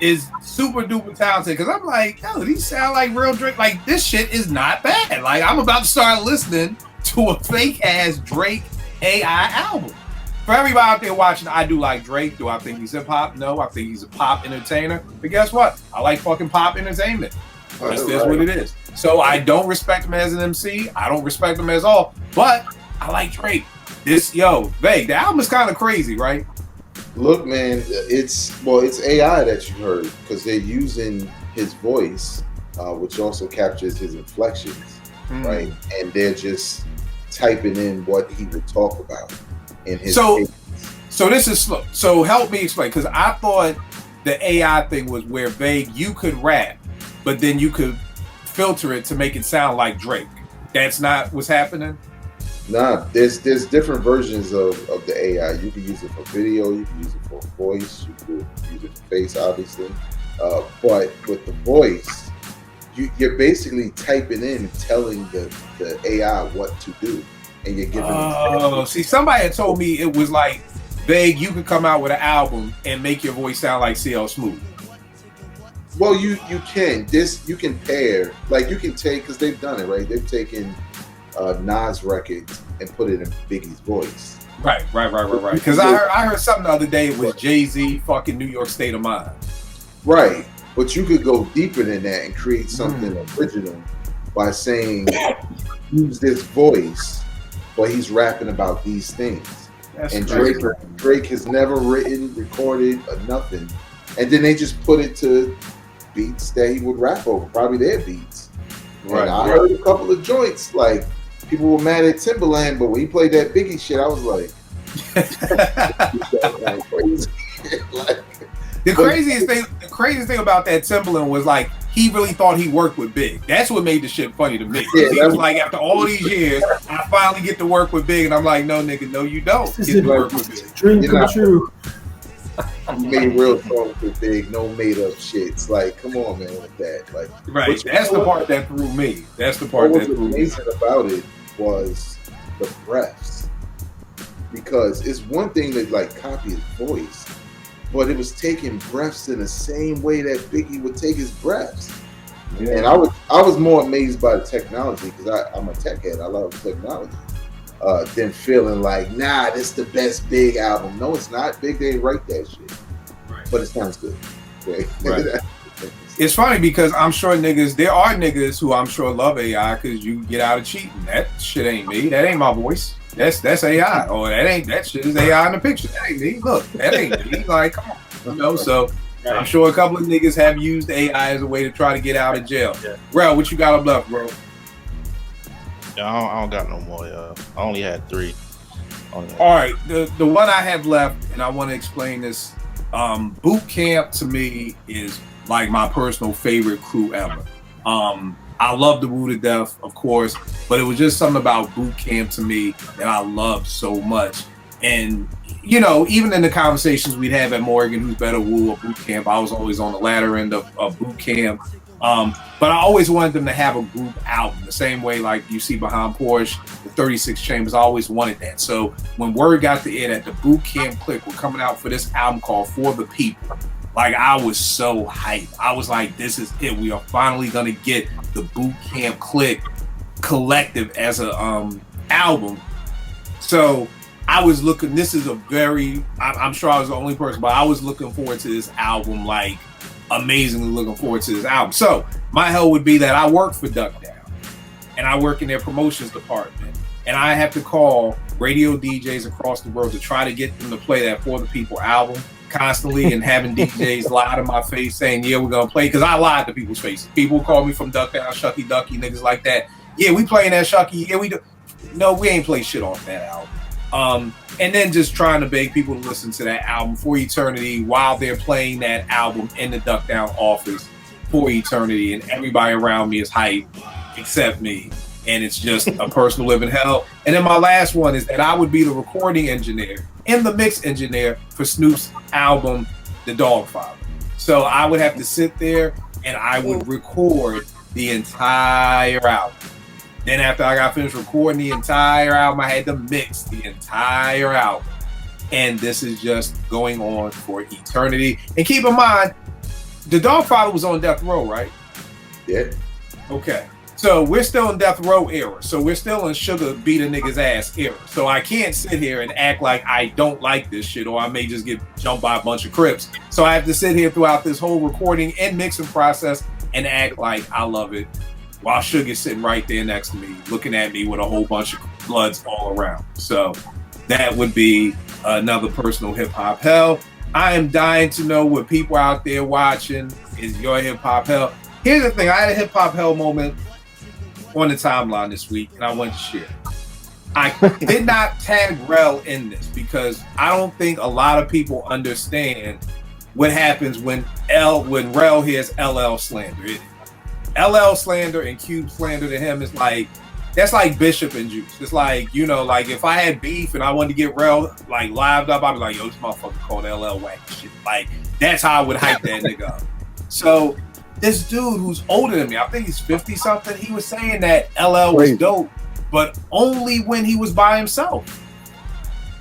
is super duper talented. Cause I'm like, yo, these sound like real Drake. Like this shit is not bad. Like I'm about to start listening to a fake ass Drake AI album. For everybody out there watching, I do like Drake. Do I think he's hip hop? No, I think he's a pop entertainer. But guess what? I like fucking pop entertainment. That's just what it is. So I don't respect him as an MC. I don't respect him as all. But I like Drake. Vay, the album is kind of crazy, right? Look, man, it's AI that you heard because they're using his voice, which also captures his inflections, right? And they're just typing in what he would talk about in his. So this is slow. So help me explain, because I thought the AI thing was where you could rap, but then you could filter it to make it sound like Drake. That's not what's happening. Nah, there's different versions of the AI. You can use it for video, you can use it for voice, you can use it for face, obviously. But with the voice, you're basically typing in and telling the AI what to do, and you're giving. Oh, see, somebody had told me it was like you could come out with an album and make your voice sound like CL Smooth. Well, you can. You can pair, like you can take, because they've done it, right? They've taken Nas records and put it in Biggie's voice. Right. Because I heard something the other day. It was Jay-Z, fucking New York State of Mind. Right, but you could go deeper than that and create something original by saying, use this voice, but he's rapping about these things. That's and crazy. Drake has never written, recorded, or nothing. And then they just put it to beats that he would rap over, probably their beats. Right. And I heard a couple of joints, like, people were mad at Timbaland, but when he played that Biggie shit, I was like, the craziest thing about that Timbaland was like he really thought he worked with Big. That's what made the shit funny to me. Yeah, he was like, after all these years, I finally get to work with Big, and I'm like, no, nigga, no, you don't get to work with Big. Dream come true. You made real songs with Big, no made up shits. Like, come on, man, with that. Like, right. That's the part that threw me. That's the part that threw me. What was amazing about it was the breaths, because it's one thing to like copy his voice, but it was taking breaths in the same way that Biggie would take his breaths. Yeah. And I was more amazed by the technology, because I'm a tech head. I love technology. than feeling like, nah, this the best Big album. No, it's not. Big didn't write that shit, but it sounds good. Okay? Right. It's funny because I'm sure there are niggas who I'm sure love AI because you get out of cheating. That shit ain't me. That ain't my voice. That's AI. Or that shit is AI in the picture. That ain't me. Look, that ain't me. Like, come on. So I'm sure a couple of niggas have used AI as a way to try to get out of jail. Yeah. Bro, what you got up left, bro? Yeah, I don't got no more. I only had 3. All right, the one I have left, and I want to explain this. Boot Camp to me is like my personal favorite crew ever. I love the Wu to death, of course, but it was just something about Boot Camp to me that I loved so much. And even in the conversations we'd have at Morgan, who's better, Wu or Boot Camp, I was always on the latter end of Boot Camp. But I always wanted them to have a group album, the same way like you see behind Porsche, the 36 Chambers. I always wanted that. So when word got to it that the Boot Camp Clique were coming out for this album called For the People, like I was so hyped. I was like, this is it. We are finally gonna get the Boot Camp Clique collective as a album. So I was looking, this is a very, I'm sure I was the only person, but I was looking forward to this album, like amazingly looking forward to this album. So my hell would be that I work for Duck Down and I work in their promotions department and I have to call radio DJs across the world to try to get them to play that For the People album constantly and having DJs lie to my face saying, yeah, we're gonna play, because I lied to people's faces. People call me from Duck Down, Shucky Ducky, niggas like that. Yeah, we playing that Shucky. Yeah, we do. No, we ain't play shit off that album. And then just trying to beg people to listen to that album For Eternity while they're playing that album in the Duck Down office for eternity, and everybody around me is hyped except me, and it's just a personal living hell. And then my last one is that I would be the recording engineer and the mix engineer for Snoop's album The Dogfather. So I would have to sit there and I would record the entire album. Then after I got finished recording the entire album, I had to mix the entire album. And this is just going on for eternity. And keep in mind, The Dogfather was on Death Row, right? Yeah. Okay. So we're still in Death Row era. So we're still in Sugar beat a nigga's ass era. So I can't sit here and act like I don't like this shit, or I may just get jumped by a bunch of Crips. So I have to sit here throughout this whole recording and mixing process and act like I love it, while Sugar's sitting right there next to me, looking at me with a whole bunch of Bloods all around. So that would be another personal hip hop hell. I am dying to know what people out there watching is your hip hop hell. Here's the thing, I had a hip hop hell moment on the timeline this week, and I want to share. I did not tag Rel in this because I don't think a lot of people understand what happens when Rel hears LL slander. LL slander and Cube slander to him is like, that's like Bishop and Juice. It's like, like if I had beef and I wanted to get Rel like lived up, I'd be like, yo, this motherfucker called LL whack shit. Like, that's how I would hype that nigga up. So this dude who's older than me, I think he's 50 something, he was saying that LL was dope, but only when he was by himself.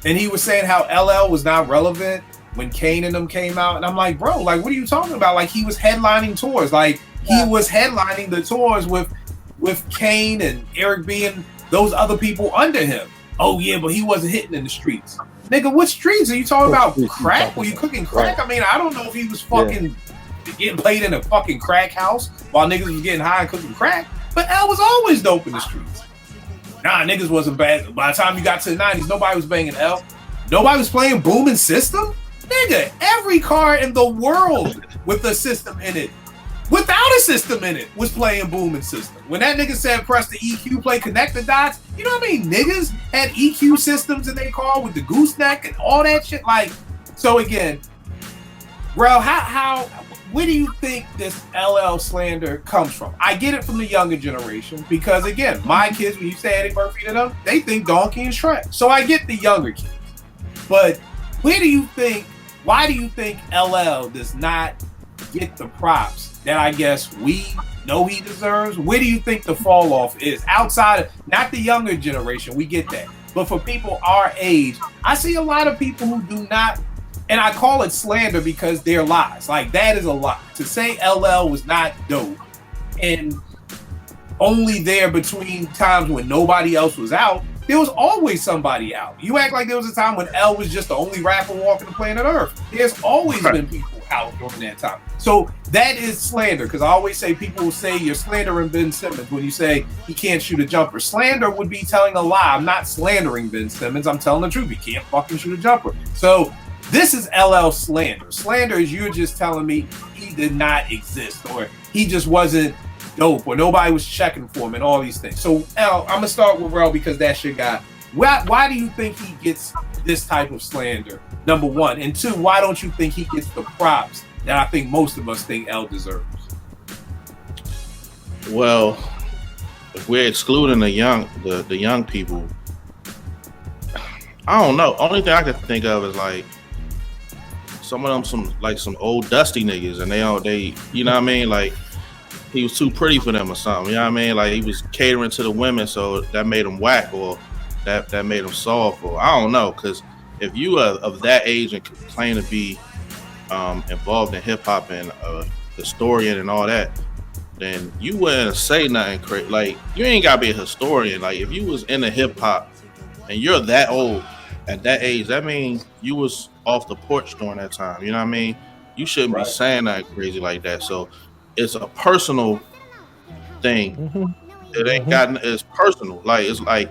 And he was saying how LL was not relevant when Kane and them came out. And I'm like, bro, like, what are you talking about? Like, he was headlining tours. Like, he was headlining the tours with Kane and Eric B and those other people under him. Oh yeah, but he wasn't hitting in the streets. Nigga, what streets? Are you talking about crack? Were you cooking crack? I mean, I don't know if he was fucking getting played in a fucking crack house while niggas was getting high and cooking crack. But L was always dope in the streets. Nah, niggas wasn't bad. By the time you got to the 90s, nobody was banging L. Nobody was playing Boom and System. Nigga, every car in the world with a system in it, without a system in it, was playing Boom and System. When that nigga said press the EQ, play connect the dots, you know what I mean? Niggas had EQ systems in their car with the gooseneck and all that shit. Like, so again, Rel, where do you think this LL slander comes from? I get it from the younger generation because, again, my kids, when you say Eddie Murphy to them, they think Donkey and Shrek. So I get the younger kids. But why do you think LL does not get the props that I guess we know he deserves? Where do you think the fall off is? Outside of, not the younger generation, we get that. But for people our age, I see a lot of people who do not, and I call it slander because they're lies. Like, that is a lie. To say LL was not dope and only there between times when nobody else was out, There was always somebody out. You act like there was a time when L was just the only rapper walking the planet Earth. There's always been people out during that time. So that is slander, because I always say people will say you're slandering Ben Simmons when you say he can't shoot a jumper. Slander would be telling a lie. I'm not slandering Ben Simmons. I'm telling the truth. He can't fucking shoot a jumper. So this is LL slander. Slander is you're just telling me he did not exist, or he just wasn't dope, or nobody was checking for him, and all these things. So L, I'm gonna start with Rel because that's your guy. Why do you think he gets this type of slander? Number one, and two, why don't you think he gets the props that I think most of us think L deserves? Well, if we're excluding the young people, I don't know. Only thing I can think of is like some of them, some old dusty niggas, and they you know what I mean, like he was too pretty for them or something. You know what I mean? Like he was catering to the women, so that made him whack, or that made him soft, or I don't know. Because if you are of that age and claim to be involved in hip hop and historian and all that, then you wouldn't say nothing crazy. Like you ain't gotta be a historian. Like if you was into hip hop and you're that old at that age, that means you was off the porch during that time. You know what I mean? You shouldn't be saying that crazy like that. So it's a personal thing. It ain't it's personal. Like it's like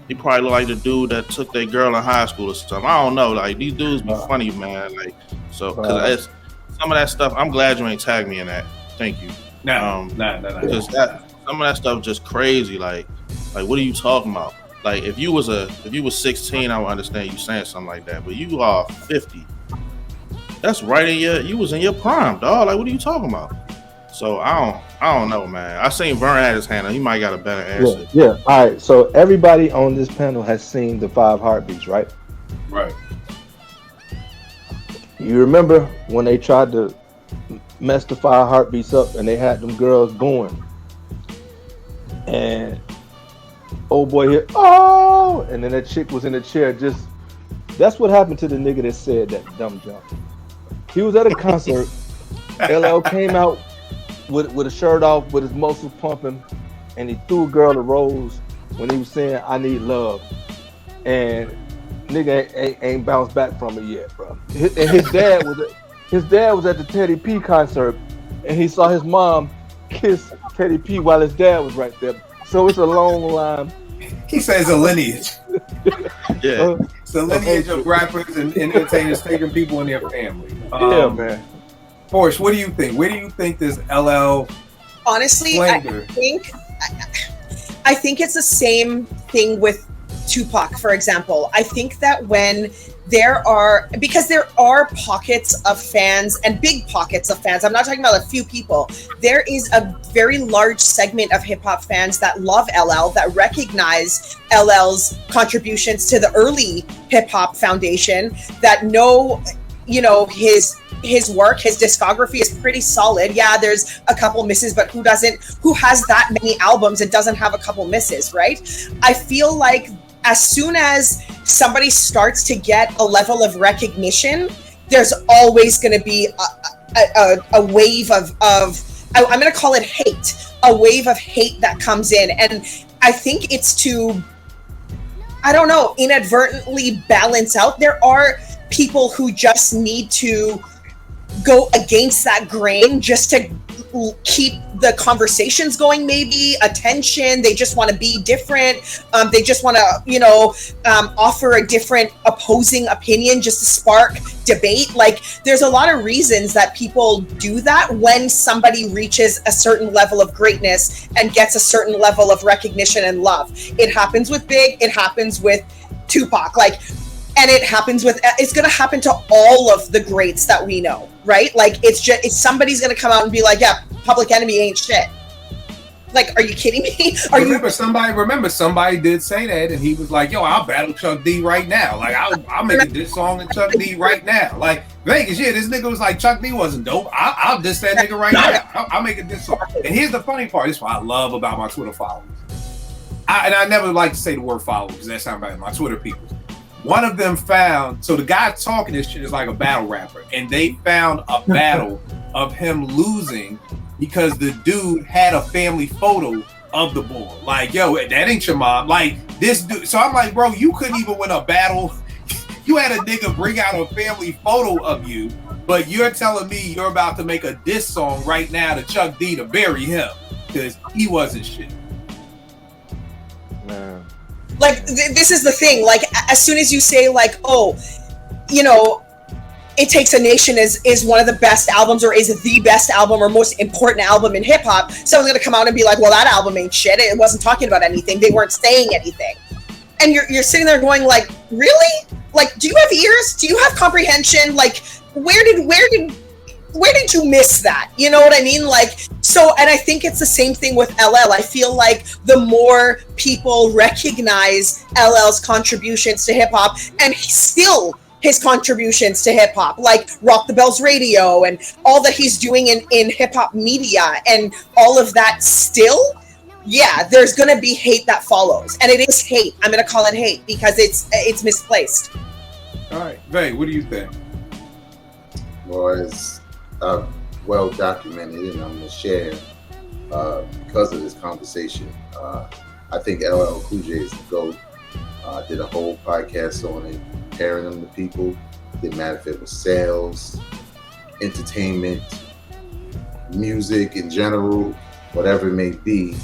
he probably look like the dude that took that girl in high school or something. I don't know. Like these dudes be funny, man. Like so, because some of that stuff. I'm glad you ain't tagged me in that. Thank you. No. Because some of that stuff just crazy. Like what are you talking about? Like if you was 16, I would understand you saying something like that. But you are 50. That's right in you was in your prime, dog. Like what are you talking about? So I don't know, man. I seen Vern had his hand up. He might got a better answer. Yeah. All right. So everybody on this panel has seen the 5 Heartbeats, right? Right. You remember when they tried to mess the 5 Heartbeats up and they had them girls going, and old boy hit, oh, and then that chick was in the chair. Just that's what happened to the nigga that said that dumb jump. He was at a concert. LL came out with a shirt off, with his muscles pumping, and he threw a girl a rose when he was saying, "I need love," and nigga ain't bounced back from it yet, bro. And his dad was at the Teddy P concert, and he saw his mom kiss Teddy P while his dad was right there. So it's a long line. He says a lineage. Yeah, it's a lineage of rappers and entertainers taking people in their family. Yeah, man. Porsche, what do you think? Where do you think this LL honestly slander? I think it's the same thing with Tupac, for example. I think that when there are pockets of fans and big pockets of fans, I'm not talking about a few people, there is a very large segment of hip-hop fans that love LL, that recognize LL's contributions to the early hip-hop foundation, that know, you know, his work, his discography is pretty solid. Yeah, there's a couple misses, but who has that many albums and doesn't have a couple misses, right? I feel like as soon as somebody starts to get a level of recognition, there's always going to be a wave of I'm going to call it hate, a wave of hate that comes in. And I think it's to, I don't know, inadvertently balance out. There are people who just need to go against that grain just to keep the conversations going, maybe attention. They just want to be different. They just want to, offer a different opposing opinion just to spark debate. Like there's a lot of reasons that people do that when somebody reaches a certain level of greatness and gets a certain level of recognition and love. It happens with Big, it happens with Tupac, and it happens with, it's going to happen to all of the greats that we know, right? Like it's somebody's going to come out and be like, yeah, Public Enemy ain't shit. Like, are you kidding me? Remember somebody did say that, and he was like, yo, I'll battle Chuck D right now. Like I'll make a diss song with Chuck D right now. Like Vegas, yeah, this nigga was like, Chuck D wasn't dope. I'll diss that nigga right now. I'll make a diss song. And here's the funny part. This is what I love about my Twitter followers. I never like to say the word follow because that sounds bad. My Twitter people. One of them found, so the guy talking this shit is like a battle rapper, and they found a battle of him losing because the dude had a family photo of the boy. Like, yo, that ain't your mom. Like, this dude. So I'm like, bro, you couldn't even win a battle. You had a nigga bring out a family photo of you, but you're telling me you're about to make a diss song right now to Chuck D to bury him because he wasn't shit. Man. Like this is the thing. Like as soon as you say like, oh, you know, It Takes a Nation is one of the best albums, or is the best album or most important album in hip hop, someone's gonna come out and be like, well, that album ain't shit. It wasn't talking about anything. They weren't saying anything. And you're sitting there going like, really? Like, do you have ears? Do you have comprehension? Like, where did you miss that? You know what I mean? Like, so, and I think it's the same thing with LL. I feel like the more people recognize LL's contributions to hip hop, and his contributions to hip hop, like Rock the Bells Radio and all that he's doing in hip hop media and all of that still, yeah, there's going to be hate that follows. And it is hate. I'm going to call it hate because it's misplaced. All right. Vay, what do you think? Well, it's well documented, and I'm going to share because of this conversation. I think LL Cool J is the GOAT. Did a whole podcast on it, comparing them to people. Didn't matter if it was sales, entertainment, music in general, whatever it may be.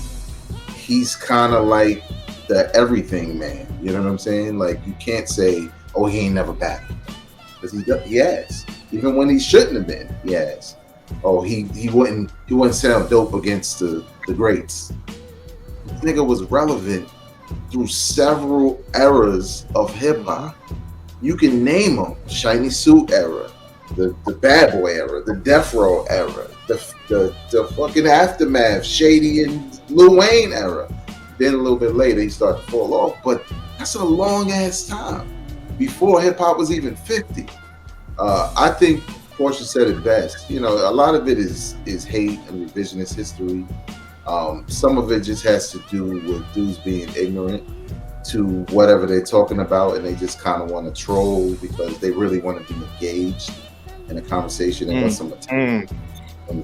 He's kind of like the everything man. You know what I'm saying? Like, you can't say, oh, he ain't never battled. Because he has. Even when he shouldn't have been, he has. Oh, he wouldn't sound dope against the greats. This nigga was relevant through several eras of hip hop. You can name them: Shiny Suit era, the Bad Boy era, the Death Row era, the fucking Aftermath, Shady and Lil Wayne era. Then a little bit later he started to fall off, but that's a long ass time before hip hop was even 50. I think Portia said it best. You know, a lot of it is hate and revisionist history. Some of it just has to do with dudes being ignorant to whatever they're talking about, and they just kind of want to troll because they really want to be engaged in a conversation and want some attention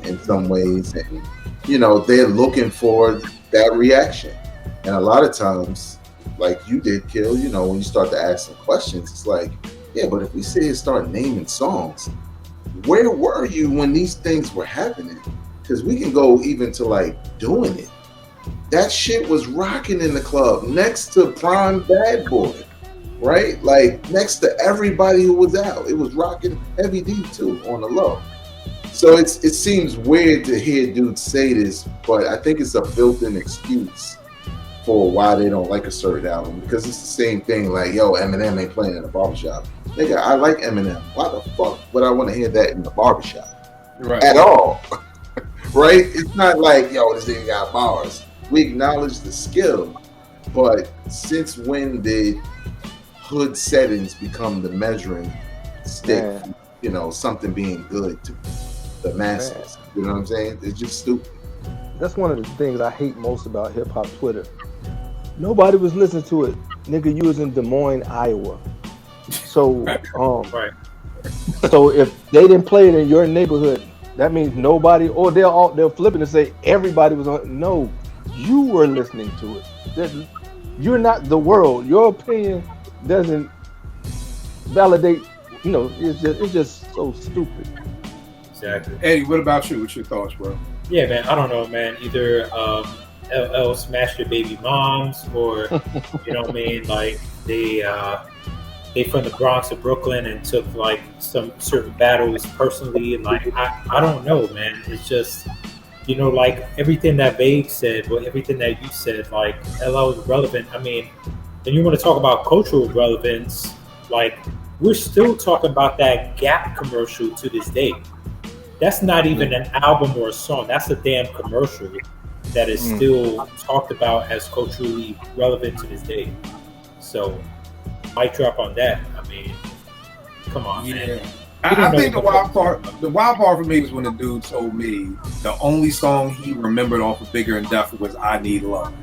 in some ways. And, you know, they're looking for that reaction. And a lot of times, like you did, Kill, you know, when you start to ask some questions, it's like, yeah, but if we sit here and start naming songs, where were you when these things were happening? Because we can go even to like doing it. That shit was rocking in the club next to Prime Bad Boy, right? Like next to everybody who was out. It was rocking Heavy D too on the low. So it seems weird to hear dudes say this, but I think it's a built-in excuse for why they don't like a certain album, because it's the same thing like, yo, Eminem ain't playing in the barbershop. Nigga, I like Eminem. Why the fuck would I want to hear that in the barbershop? Right. At all. Right? It's not like, yo, this nigga got bars. We acknowledge the skill, but since when did hood settings become the measuring stick? Man. You know, something being good to the masses. Man. You know what I'm saying? It's just stupid. That's one of the things I hate most about hip hop Twitter. Nobody was listening to it. Nigga, you was in Des Moines, Iowa. So, right. So if they didn't play it in your neighborhood, that means nobody, or they'll flip it and say everybody was on. No, you were listening to it. You're not the world. Your opinion doesn't validate. You know, it's just so stupid. Exactly. Eddie, what about you? What's your thoughts, bro? Yeah, man. I don't know, man. Either LL smashed their baby moms, or you know what I mean, like they from the Bronx or Brooklyn and took like some certain battles personally. And like I don't know, man. It's just, you know, like everything that Vague said, or everything that you said, like LL is relevant. I mean, and you want to talk about cultural relevance, like we're still talking about that Gap commercial to this day. That's not even an album or a song. That's a damn commercial that is still talked about as culturally relevant to this day. So, mic drop on that. I mean, come on, man. I think the wild part for me was when the dude told me the only song he remembered off of Bigger and Deffer was "I Need Love."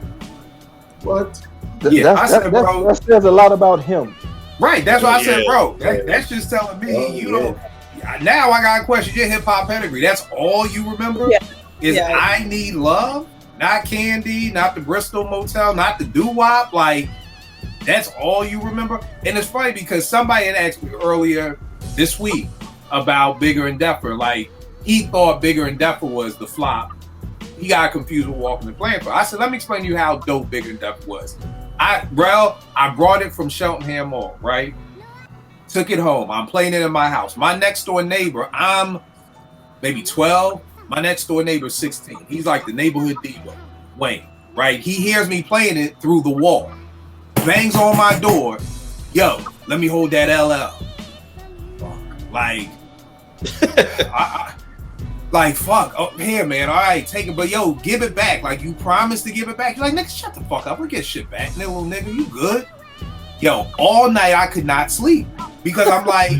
What? I said, bro, that says a lot about him. Right. That's what I said, bro. That's just telling me you don't. Now I got to question your hip hop pedigree. That's all you remember? Is "I Need Love"? Not Candy, not the Bristol Motel, not the Doo Wop. Like, That's all you remember? And it's funny because somebody had asked me earlier this week about Bigger and Deffer. Like, he thought Bigger and Deffer was the flop. He got confused with Walking and Playing. I said, let me explain to you how dope Bigger and Deffer was. I brought it from Cheltenham Mall, right? Took it home. I'm playing it in my house. My next door neighbor, I'm maybe 12. My next door neighbor is 16. He's like the neighborhood diva, Wayne, right? He hears me playing it through the wall. Bangs on my door. Yo, let me hold that LL. Like, like, fuck. Oh, here, man. All right, take it. But yo, give it back. Like, you promised to give it back. You're like, nigga, shut the fuck up. We'll get shit back. Nigga, little nigga, you good? Yo, all night I could not sleep because I'm like,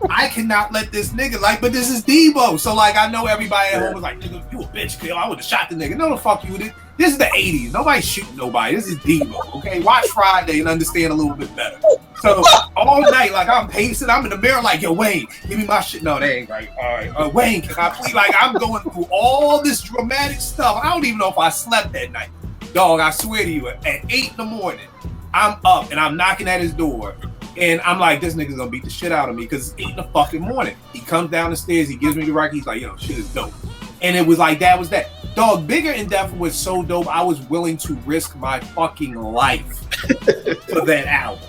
I cannot let this nigga, like, but this is Debo. So, like, I know everybody at home was like, nigga, you a bitch, kill. I would have shot the nigga. No, the fuck you did. This is the 80s. Nobody's shooting nobody. This is Debo, okay? Watch Friday and understand a little bit better. So, all night, like, I'm pacing. I'm in the mirror like, yo, Wayne, give me my shit. No, that ain't right. All right. Wayne, can I please? Like, I'm going through all this dramatic stuff. I don't even know if I slept that night. Dog, I swear to you, at 8 in the morning, I'm up and I'm knocking at his door. And I'm like, this nigga's gonna beat the shit out of me because it's 8 in the fucking morning. He comes down the stairs, he gives me the record, he's like, yo, shit is dope. And it was like, that was that. Dog, Bigger and Deffer was so dope, I was willing to risk my fucking life for that album.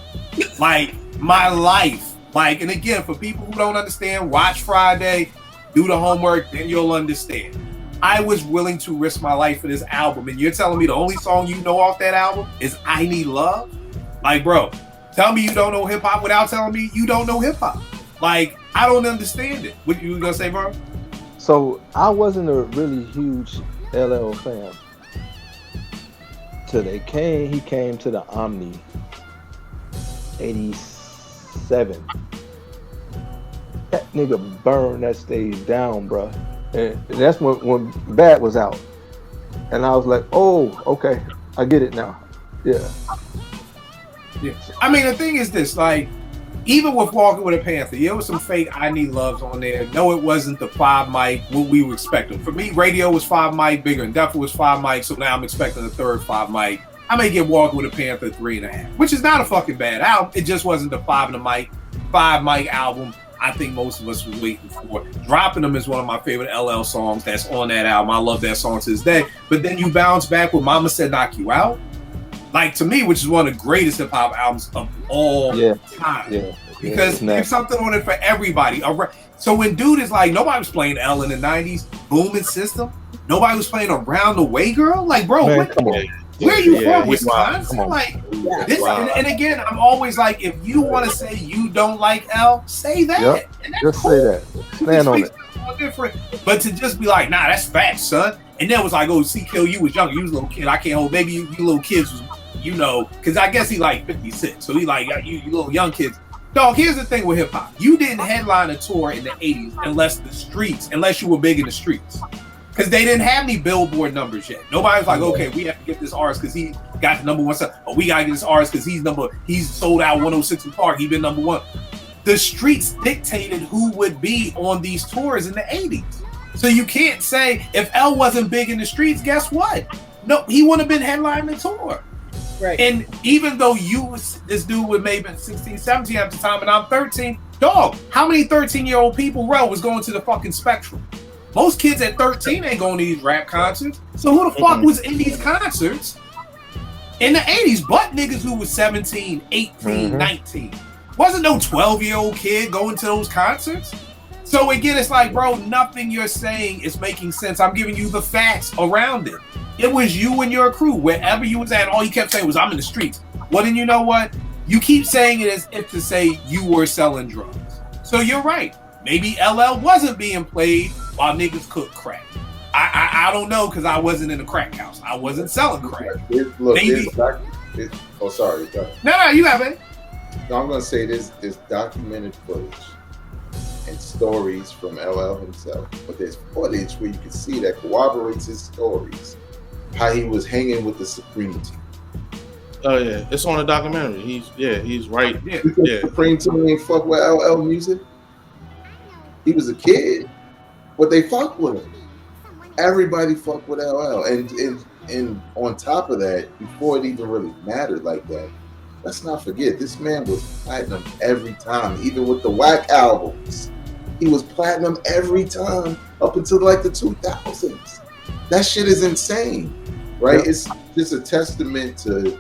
Like, my life. Like, and again, for people who don't understand, watch Friday, do the homework, then you'll understand. I was willing to risk my life for this album. And you're telling me the only song you know off that album is I Need Love? Like, bro, tell me you don't know hip hop without telling me you don't know hip hop. Like, I don't understand it. What you gonna say, bro? So I wasn't a really huge LL fan till he came to the Omni 87. That nigga burned that stage down, bro. And that's when Bad was out. And I was like, oh, okay, I get it now. Yeah. I mean, the thing is this, like, even with Walking with a Panther, there was some fake I Need Loves on there. No, it wasn't the 5 mic, what we were expecting. For me, Radio was 5 mic, Bigger and Deffer was 5 mic, so now I'm expecting a third 5 mic. I may give Walking with a Panther 3.5, which is not a fucking bad album. It just wasn't the 5 mic album I think most of us were waiting for. Dropping Them is one of my favorite LL songs that's on that album. I love that song to this day. But then you bounce back with Mama Said Knock You Out. Like, to me, which is one of the greatest hip hop albums of all time. Yeah. Because there's something on it for everybody. So when dude is like, nobody was playing L in the 90s, Booming System. Nobody was playing Around the Way Girl. Like, bro, man, come on. Where are you from, Wisconsin? Like, this, and again, I'm always like, if you want to say you don't like L, say that. Yep. And that's just cool. say that. Stand on it. Different. But to just be like, nah, that's facts, son. And then it was like, oh, see, Kill, you was younger. You was a little kid. I can't hold. Maybe you little kids was, you know, because I guess he like 56. So he like, you little young kids. Dog, here's the thing with hip hop. You didn't headline a tour in the 80s unless you were big in the streets. Because they didn't have any Billboard numbers yet. Nobody was like, okay, we have to get this artist because he got the number one song. Or we got to get this artist because he's sold out 106 in Park. He been number one. The streets dictated who would be on these tours in the 80s. So you can't say, if L wasn't big in the streets, guess what? No, he wouldn't have been headlining the tour. Right. And even though this dude would maybe been 16, 17 at the time, and I'm 13, dog, how many 13-year-old people, was going to the fucking Spectrum? Most kids at 13 ain't going to these rap concerts. So who the fuck was in these concerts in the 80s? But niggas who was 17, 18, 19. Wasn't no 12-year-old kid going to those concerts. So again, it's like, bro, nothing you're saying is making sense. I'm giving you the facts around it. It was you and your crew, wherever you was at, all you kept saying was, I'm in the streets. Well, then you know what? You keep saying it as if to say you were selling drugs. So you're right. Maybe LL wasn't being played while niggas cook crack. I don't know, because I wasn't in a crack house. I wasn't selling crack. Sorry. No, you have it. No, I'm going to say this documented footage and stories from LL himself, but there's footage where you can see that corroborates his stories, how he was hanging with the Supreme team. Oh yeah, it's on a documentary. He's right. Yeah. Supreme team ain't fuck with LL music. He was a kid, but they fucked with him. Everybody fucked with LL, and on top of that, before it even really mattered like that, let's not forget, this man was platinum every time, even with the whack albums. He was platinum every time up until like the 2000s. That shit is insane, right? Yeah. It's just a testament to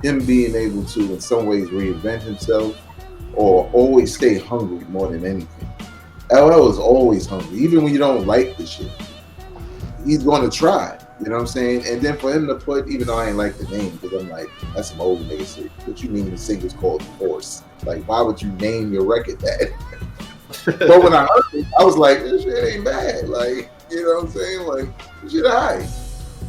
him being able to, in some ways, reinvent himself or always stay hungry more than anything. LL is always hungry, even when you don't like the shit. He's going to try, you know what I'm saying? And then for him to put, even though I ain't like the name, because I'm like, that's some old nigga shit. What you mean the single's called Force? Like, why would you name your record that? But when I heard it, I was like, this shit ain't bad. Like, you know what I'm saying? Like, this shit high.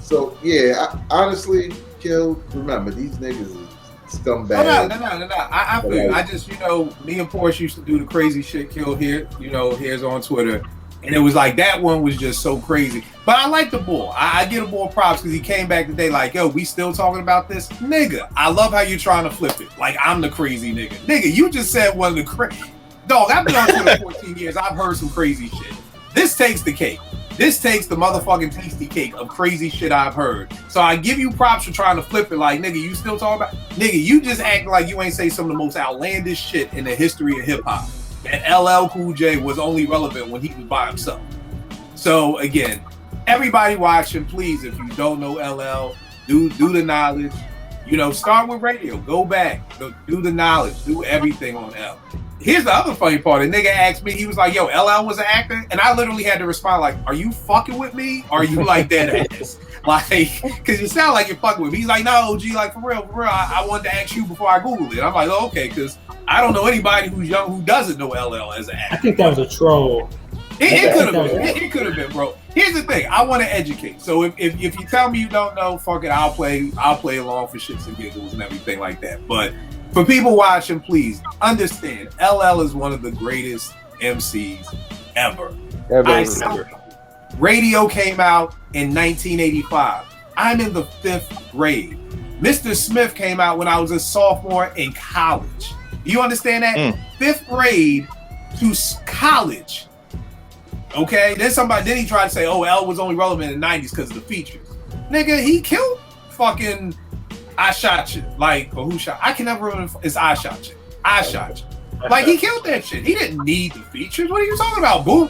So, yeah, honestly, Kill, remember, these niggas is scumbags. No. I feel you. I just, me and Porsche used to do the crazy shit, Kill here, here's on Twitter. And it was like, that one was just so crazy. But I like the bull. I give the bull props because he came back today like, yo, we still talking about this? Nigga, I love how you trying to flip it. Like, I'm the crazy nigga. Nigga, you just said one of the crazy. Dog, I've been on Twitter 14 years. I've heard some crazy shit. This takes the cake. This takes the motherfucking tasty cake of crazy shit I've heard. So I give you props for trying to flip it like, nigga, you still talking about? Nigga, you just act like you ain't say some of the most outlandish shit in the history of hip-hop. And LL Cool J was only relevant when he was by himself. So again, everybody watching, please, if you don't know LL, do the knowledge. Start with radio. Go back. Do the knowledge. Do everything on L. Here's the other funny part. A nigga asked me, he was like, yo, LL was an actor? And I literally had to respond like, are you fucking with me? Or are you like that ass? Like, because you sound like you're fucking with me. He's like, no, OG, like, for real, I wanted to ask you before I Googled it. I'm like, oh, okay, because I don't know anybody who's young who doesn't know LL as an actor. I think that was a troll. It could have been. It could have been, bro. Here's the thing. I want to educate. So if you tell me you don't know, fuck it, I'll play along for shits and giggles and everything like that. But for people watching, please understand, LL is one of the greatest MCs ever. Radio came out in 1985. I'm in the 5th grade. Mr. Smith came out when I was a sophomore in college. Do you understand that? 5th grade to college. Okay? Then he tried to say, oh, L was only relevant in the 90s because of the features. Nigga, he killed fucking I Shot You. Like, or Who Shot? I can never remember. It's I Shot You. I Shot You. Like, he killed that shit. He didn't need the features. What are you talking about? Boom.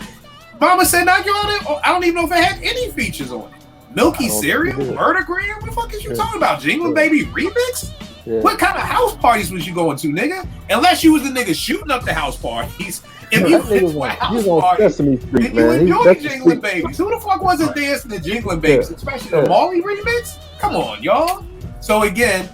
Mama Said Knock You on it? I don't even know if it had any features on it. Milky Cereal? Murdergram? What the fuck is you talking about? Jingling Baby remix? Yeah. What kind of house parties was you going to, nigga? Unless you was the nigga shooting up the house parties. If you went to a house party, if you enjoyed Jingling Babies, who the fuck wasn't dancing to Jingling Babies? Especially the Molly remix? Come on, y'all. So again,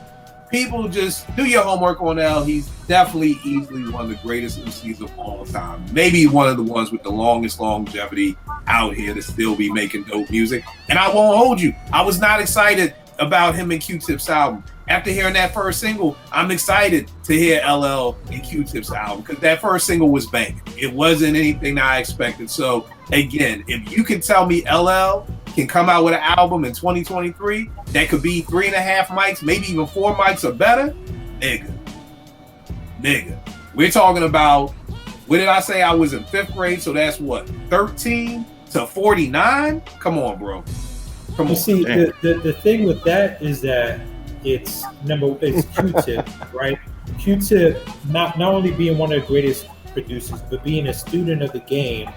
people just do your homework on L. He's definitely easily one of the greatest MCs of all time. Maybe one of the ones with the longest longevity out here to still be making dope music. And I won't hold you. I was not excited about him and Q-Tip's album. After hearing that first single, I'm excited to hear LL and Q-Tip's album because that first single was banging. It wasn't anything that I expected. So again, if you can tell me LL can come out with an album in 2023 that could be 3.5 mics, maybe even 4 mics or better, nigga. We're talking about, what did I say? I was in 5th grade, so that's what, 13 to 49? Come on, bro. Come on. You see, the thing with that is that it's Q-Tip, right? Q-Tip not only being one of the greatest producers, but being a student of the game.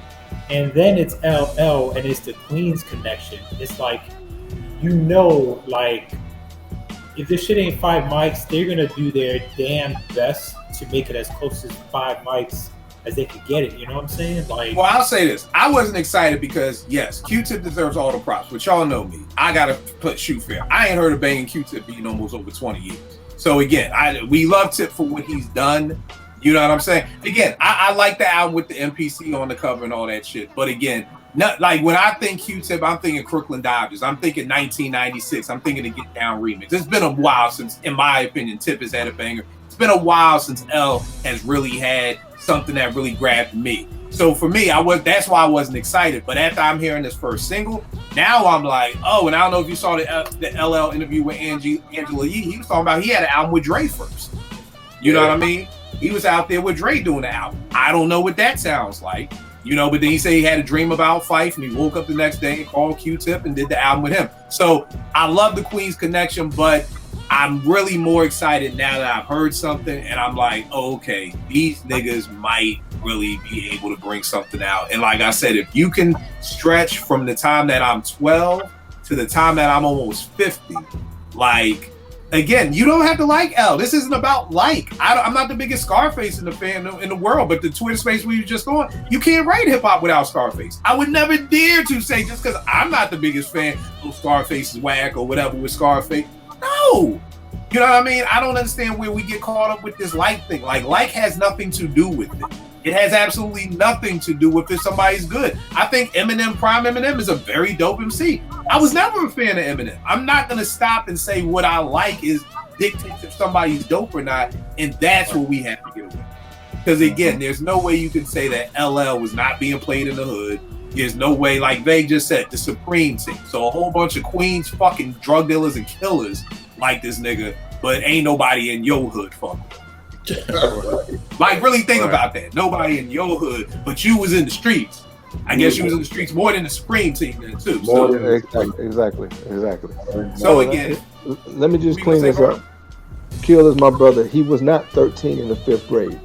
And then it's LL and it's the Queens connection. It's like, like, if this shit ain't 5 mics, they're gonna do their damn best to make it as close as 5 mics as they could get it. You know what I'm saying? Like, well, I'll say this. I wasn't excited because, yes, Q-Tip deserves all the props, but y'all know me. I gotta put shoot fair. I ain't heard of banging Q-Tip being almost over 20 years. So again, we love Tip for what he's done. You know what I'm saying? Again, I like the album with the MPC on the cover and all that shit. But again, not like when I think Q-Tip, I'm thinking Crooklyn Dodgers. I'm thinking 1996. I'm thinking the Get Down remix. It's been a while since, in my opinion, Tip has had a banger. It's been a while since L has really had something that really grabbed me. So for me, that's why I wasn't excited. But after I'm hearing this first single, now I'm like, oh, and I don't know if you saw the LL interview with Angela Yee. He was talking about he had an album with Dre first. You know what I mean? He was out there with Dre doing the album. I don't know what that sounds like, but then he said he had a dream about Phife and he woke up the next day and called Q-Tip and did the album with him. So I love the Queens connection, but I'm really more excited now that I've heard something, and I'm like, oh, okay, these niggas might really be able to bring something out. And like I said, if you can stretch from the time that I'm 12 to the time that I'm almost 50, like, again, you don't have to like L. This isn't about like. I'm not the biggest Scarface in the world, but the Twitter space we were just on, you can't write hip hop without Scarface. I would never dare to say just because I'm not the biggest fan of Scarface is whack or whatever with Scarface. No. You know what I mean? I don't understand where we get caught up with this like thing. Like has nothing to do with it. It has absolutely nothing to do with if somebody's good. I think Eminem, Prime Eminem, is a very dope MC. I was never a fan of Eminem. I'm not going to stop and say what I like is dictates if somebody's dope or not, and that's what we have to get away. Because again, there's no way you can say that LL was not being played in the hood. There's no way, like they just said, the Supreme team. So a whole bunch of Queens fucking drug dealers and killers like this nigga, but ain't nobody in your hood fucking. Like really think about that. Nobody in your hood, but you was in the streets. I guess you was in the streets more than the Supreme team then too. So, exactly. So again, let me just clean this up. Kill is my brother. He was not 13 in the 5th grade.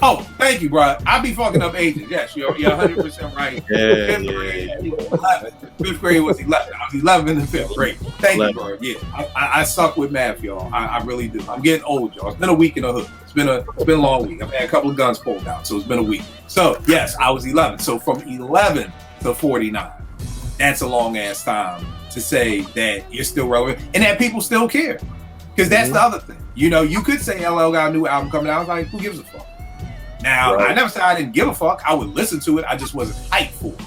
Oh, thank you, bro. I be fucking up ages. Yes, you're 100% right. Yeah, 5th grade, 11. 5th grade was 11. I was 11 in the 5th grade. Thank you, bro. Yeah, I suck with math, y'all. I really do. I'm getting old, y'all. It's been a week in the hood. It's been a long week. I've had a couple of guns pulled out, so it's been a week. So yes, I was 11. So from 11 to 49, that's a long ass time to say that you're still relevant and that people still care. Because that's the other thing. You know, you could say LL got a new album coming out. I was like, who gives a fuck? Now, I never said I didn't give a fuck. I would listen to it. I just wasn't hyped for it.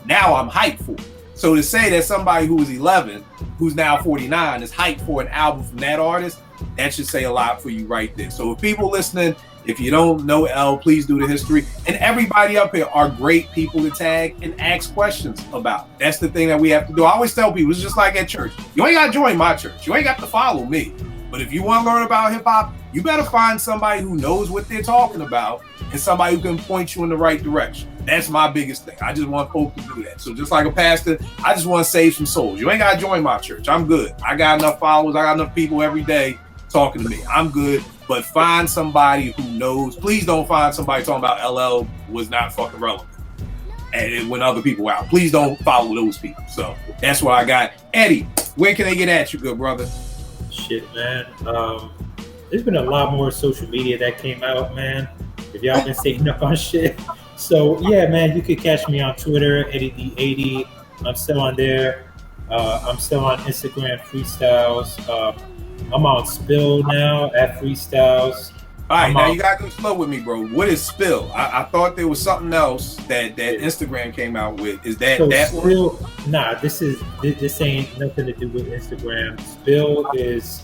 Now I'm hyped for it. So to say that somebody who was 11, who's now 49, is hyped for an album from that artist, that should say a lot for you right there. So if people listening, if you don't know L, please do the history. And everybody up here are great people to tag and ask questions about. That's the thing that we have to do. I always tell people, it's just like at church. You ain't got to join my church. You ain't got to follow me. But if you want to learn about hip hop, you better find somebody who knows what they're talking about and somebody who can point you in the right direction. That's my biggest thing. I just want folks to do that. So just like a pastor, I just want to save some souls. You ain't got to join my church. I'm good. I got enough followers. I got enough people every day talking to me. I'm good. But find somebody who knows. Please don't find somebody talking about LL was not fucking relevant and when other people were out. Please don't follow those people. So that's what I got. Eddie, when can they get at you, good brother? Shit, man. There's been a lot more social media that came out, man. If y'all been staying up on shit. So yeah, man, you could catch me on Twitter, EddieD80. I'm still on there. I'm still on Instagram, Freestyles. I'm on Spill now at Freestyles. All right, now you gotta go slow with me, bro. What is Spill? I thought there was something else that Instagram came out with. Is that Spill? One? Nah, this ain't nothing to do with Instagram. Spill is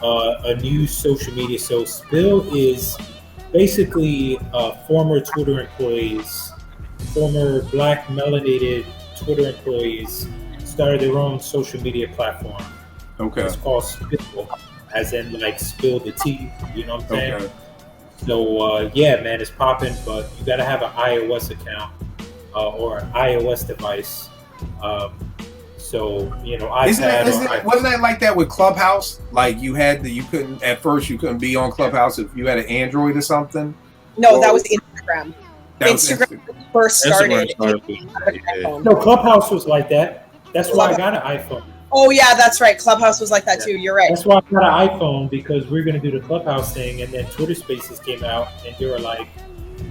a new social media. So Spill is basically former Twitter employees, former Black melanated Twitter employees started their own social media platform. Okay. It's called Spill, as in like spill the tea. You know what I'm saying? Okay. So yeah, man, it's popping, but you gotta have an iOS account or an iOS device. So you know, iPad. Wasn't that like that with Clubhouse? Like you couldn't be on Clubhouse if you had an Android or something. No, that was Instagram. Instagram first started. No, Clubhouse was like that. That's why I got an iPhone. Oh yeah, that's right. Clubhouse was like that too. You're right. That's why I got an iPhone, because we're gonna do the Clubhouse thing, and then Twitter Spaces came out, and they were like,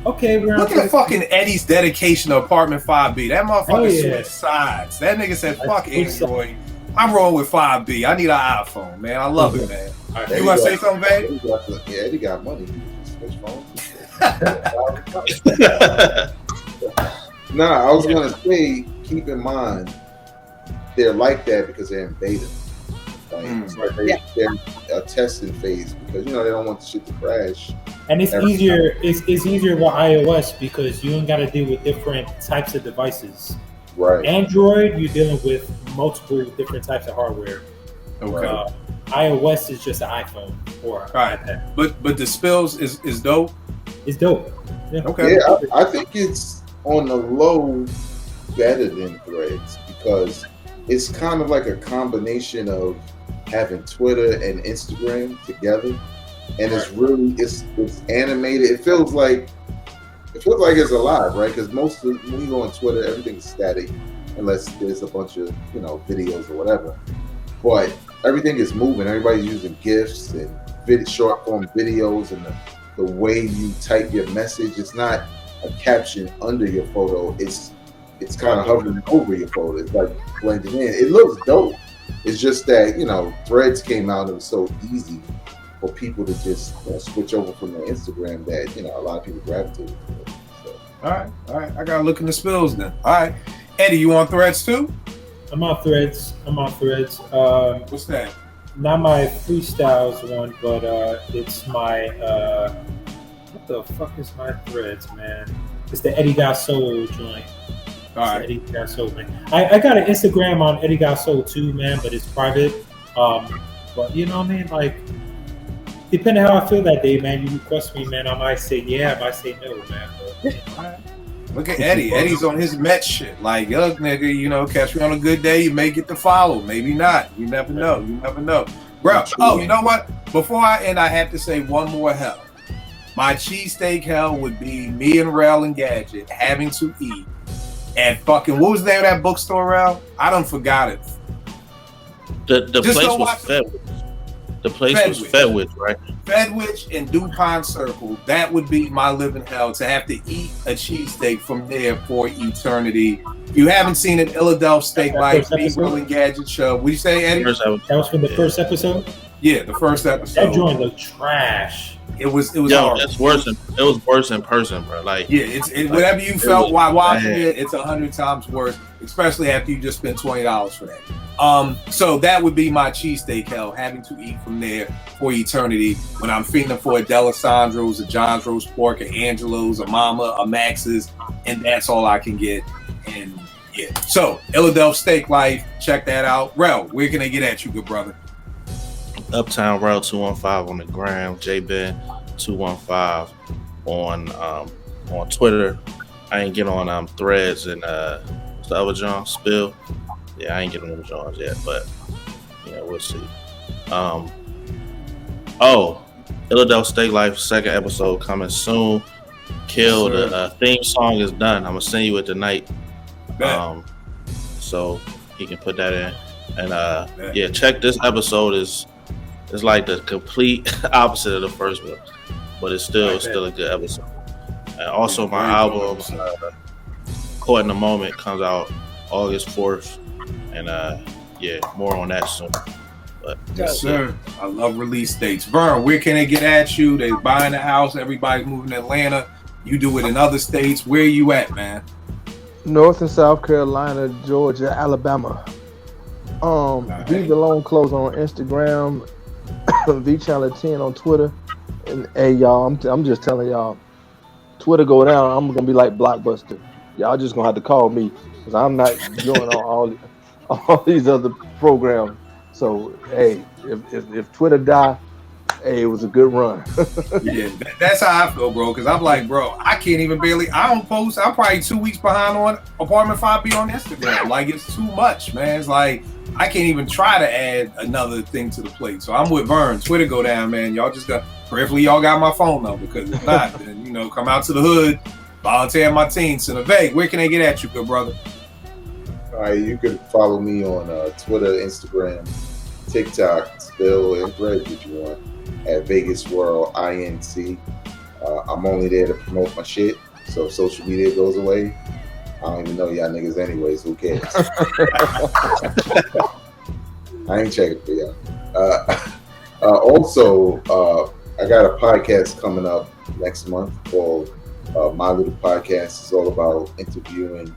"Okay, we're look at fucking Eddie's dedication to Apartment 5B. That motherfucker switched sides. That nigga said, "Fuck Android. I'm rolling with 5B. I need an iPhone, man. I love it, man." Right, you want to say something, babe? Yeah, Eddie got money. Switch phones. Nah, I was gonna say, keep in mind, they're like that because they're in beta. Like, they're a testing phase because they don't want the shit to crash. And it's easier. It's easier with iOS because you don't got to deal with different types of devices. Right. Android, you're dealing with multiple different types of hardware. Okay. iOS is just an iPhone or iPad. But the Spills is dope. It's dope. Yeah. Okay. Yeah, I think it's on the low better than Threads because it's kind of like a combination of having Twitter and Instagram together, and it's really it's animated. It feels like it's alive, right? Because most of when you go on Twitter, everything's static unless there's a bunch of videos or whatever. But everything is moving. Everybody's using GIFs and short form videos, and the way you type your message, it's not a caption under your photo. It's kind of hovering over your photo. It's like blending in. It looks dope. It's just that Threads came out and it was so easy for people to just switch over from their Instagram that a lot of people gravitated to it. So. All right. I gotta look in the spills then. All right, Eddie, you on Threads too? I'm on Threads. What's that? Not my freestyles one, but it's my what the fuck is my Threads, man? It's the Eddie Got Soul joint. All right. Eddie Got Soul, man. I got an Instagram on Eddie Got Soul too, man, but it's private. But you know what I mean? Like, depending how I feel that day, man, you request me, man, I might say yeah, I might say no, man. But, Look at Eddie. Eddie's on his Met shit. Like, look, nigga, catch me on a good day, you may get the follow. Maybe not. You never know. Bro, you know what? Before I end, I have to say one more hell. My cheesesteak hell would be me and Rel and Gadget having to eat at fucking, what was the name of that bookstore, Rel? I done forgot it. The place was Fedwich. The place was Fedwich, right? Fedwich and DuPont Circle. That would be my living hell, to have to eat a cheesesteak from there for eternity. If you haven't seen an Philadelphia Steak Life, Rel and Gadget show. What you say, Eddie? that was from the first episode? Yeah, the first episode. That joint looked trash. It was Yo, horrible. it was worse in person, bro. Like, yeah, whatever you felt while watching it, it's 100 times worse, especially after you just spent $20 for that. So that would be my cheesesteak hell, having to eat from there for eternity when I'm feeding for a D'Alessandro's, a John's Roast Pork, a Angelo's, a Mama, a Max's, and that's all I can get. And yeah, so Philadelphia Steak Life, check that out. Rel, where can they get at you, good brother? Uptown Rel 215 on the gram, JBen 215 on Twitter. I ain't get on Threads and what's the other John Spill. Yeah, I ain't getting them Johns yet, but yeah, we'll see. Philadelphia Steak Life second episode coming soon. Kill, the theme song is done. I'm gonna send you it tonight. So you can put that in. And yeah, check this episode is like the complete opposite of the first one, but it's still a good episode. And also my album Caught in the Moment comes out August 4th, and yeah, more on that soon. But yes, sir. I love release dates. Vern, where can they get at you? They buying a house. Everybody's moving to Atlanta. You do it in other states. Where you at, man? North and South Carolina, Georgia, Alabama. V Malone Clothes on Instagram, V Channel 10 on Twitter, and hey y'all, I'm just telling y'all, Twitter go down, I'm gonna be like Blockbuster. Y'all just gonna have to call me because I'm not doing all these other programs. So hey, if Twitter die, hey, it was a good run. Yeah, that's how I feel, bro. Because I'm like, bro, I can't even I don't post. I'm probably 2 weeks behind on Apartment 5B on Instagram. Like, it's too much, man. It's like I can't even try to add another thing to the plate. So I'm with Vern. Twitter go down, man. Y'all just got, prayerfully y'all got my phone number, because if not, then come out to the hood, volunteer at my team. Cineveg, where can they get at you, good brother? All right, you can follow me on Twitter, Instagram, TikTok, Spill, and Threads if you want, at Vegas World INC. I'm only there to promote my shit, so if social media goes away, I don't even know y'all niggas anyways. Who cares? I ain't checking for y'all. Also, I got a podcast coming up next month called My Little Podcast. It's all about interviewing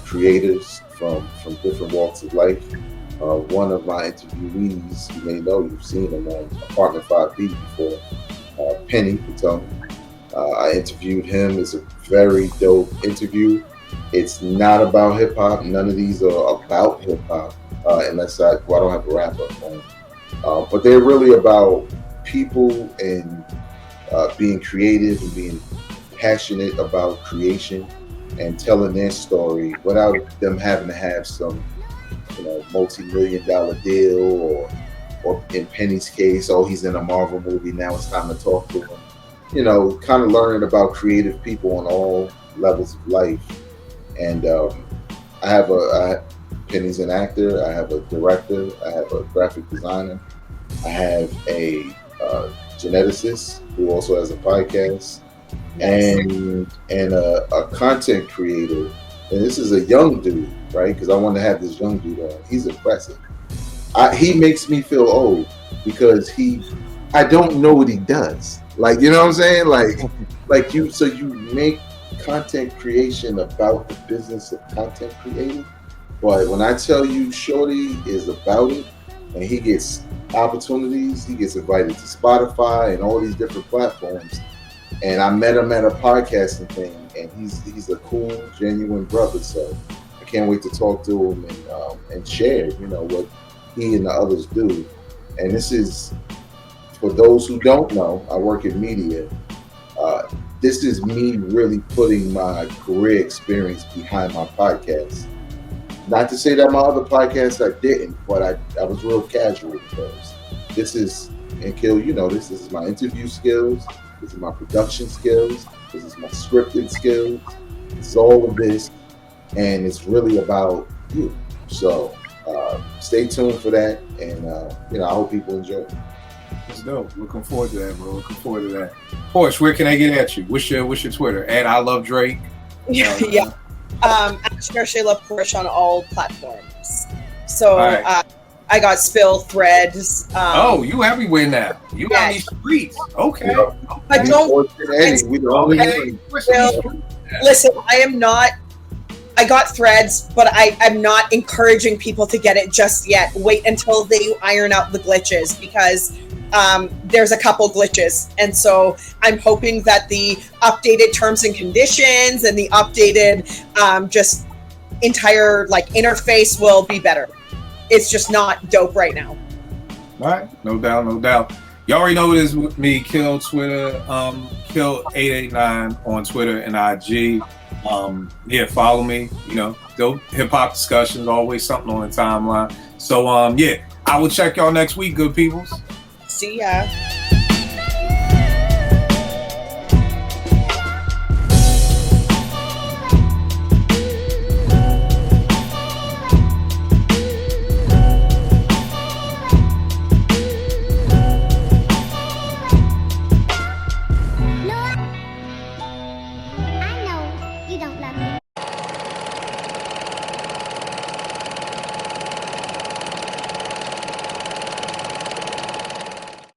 creators from different walks of life. One of my interviewees, you may know, you've seen him on Apartment 5B before, Penny Patone. I interviewed him. It's a very dope interview. It's not about hip hop. None of these are about hip hop, unless I don't have a rapper on. But they're really about people and being creative and being passionate about creation and telling their story without them having to have some multi-million-dollar deal, or in Penny's case, he's in a Marvel movie, now it's time to talk to him. Kind of learning about creative people on all levels of life. And Penny's an actor, I have a director, I have a graphic designer, I have a geneticist who also has a podcast, and a content creator. And this is a young dude, right? Because I want to have this young dude on. He's impressive. He makes me feel old because I don't know what he does. Like, you know what I'm saying? Like you make content creation about the business of content creating. But when I tell you Shorty is about it, and he gets opportunities, he gets invited to Spotify and all these different platforms. And I met him at a podcasting thing, and he's a cool, genuine brother. So I can't wait to talk to him and share, what he and the others do. And this is, for those who don't know, I work in media. This is me really putting my career experience behind my podcast. Not to say that my other podcasts I didn't, but I was real casual with those. This is, and Kill, this is my interview skills. This is my production skills. This is my scripting skills. It's all of this, and it's really about you. So stay tuned for that, and I hope people enjoy it. That's dope. Looking forward to that, bro. Looking forward to that. Porsche, where can I get at you? What's your Twitter? At I Love Drake. Yeah. Shayla Porsche on all platforms. So right. I got Spill, Threads. You everywhere now. You got these streets. Okay. I don't. Listen, I am not. I got Threads, but I'm not encouraging people to get it just yet. Wait until they iron out the glitches, because there's a couple glitches. And so I'm hoping that the updated terms and conditions and the updated just entire interface will be better. It's just not dope right now. All right. No doubt. You already know it is with me, Kill Twitter, Kill889 on Twitter and IG. Follow me. Dope hip hop discussions, always something on the timeline. So I will check y'all next week, good peoples. See ya.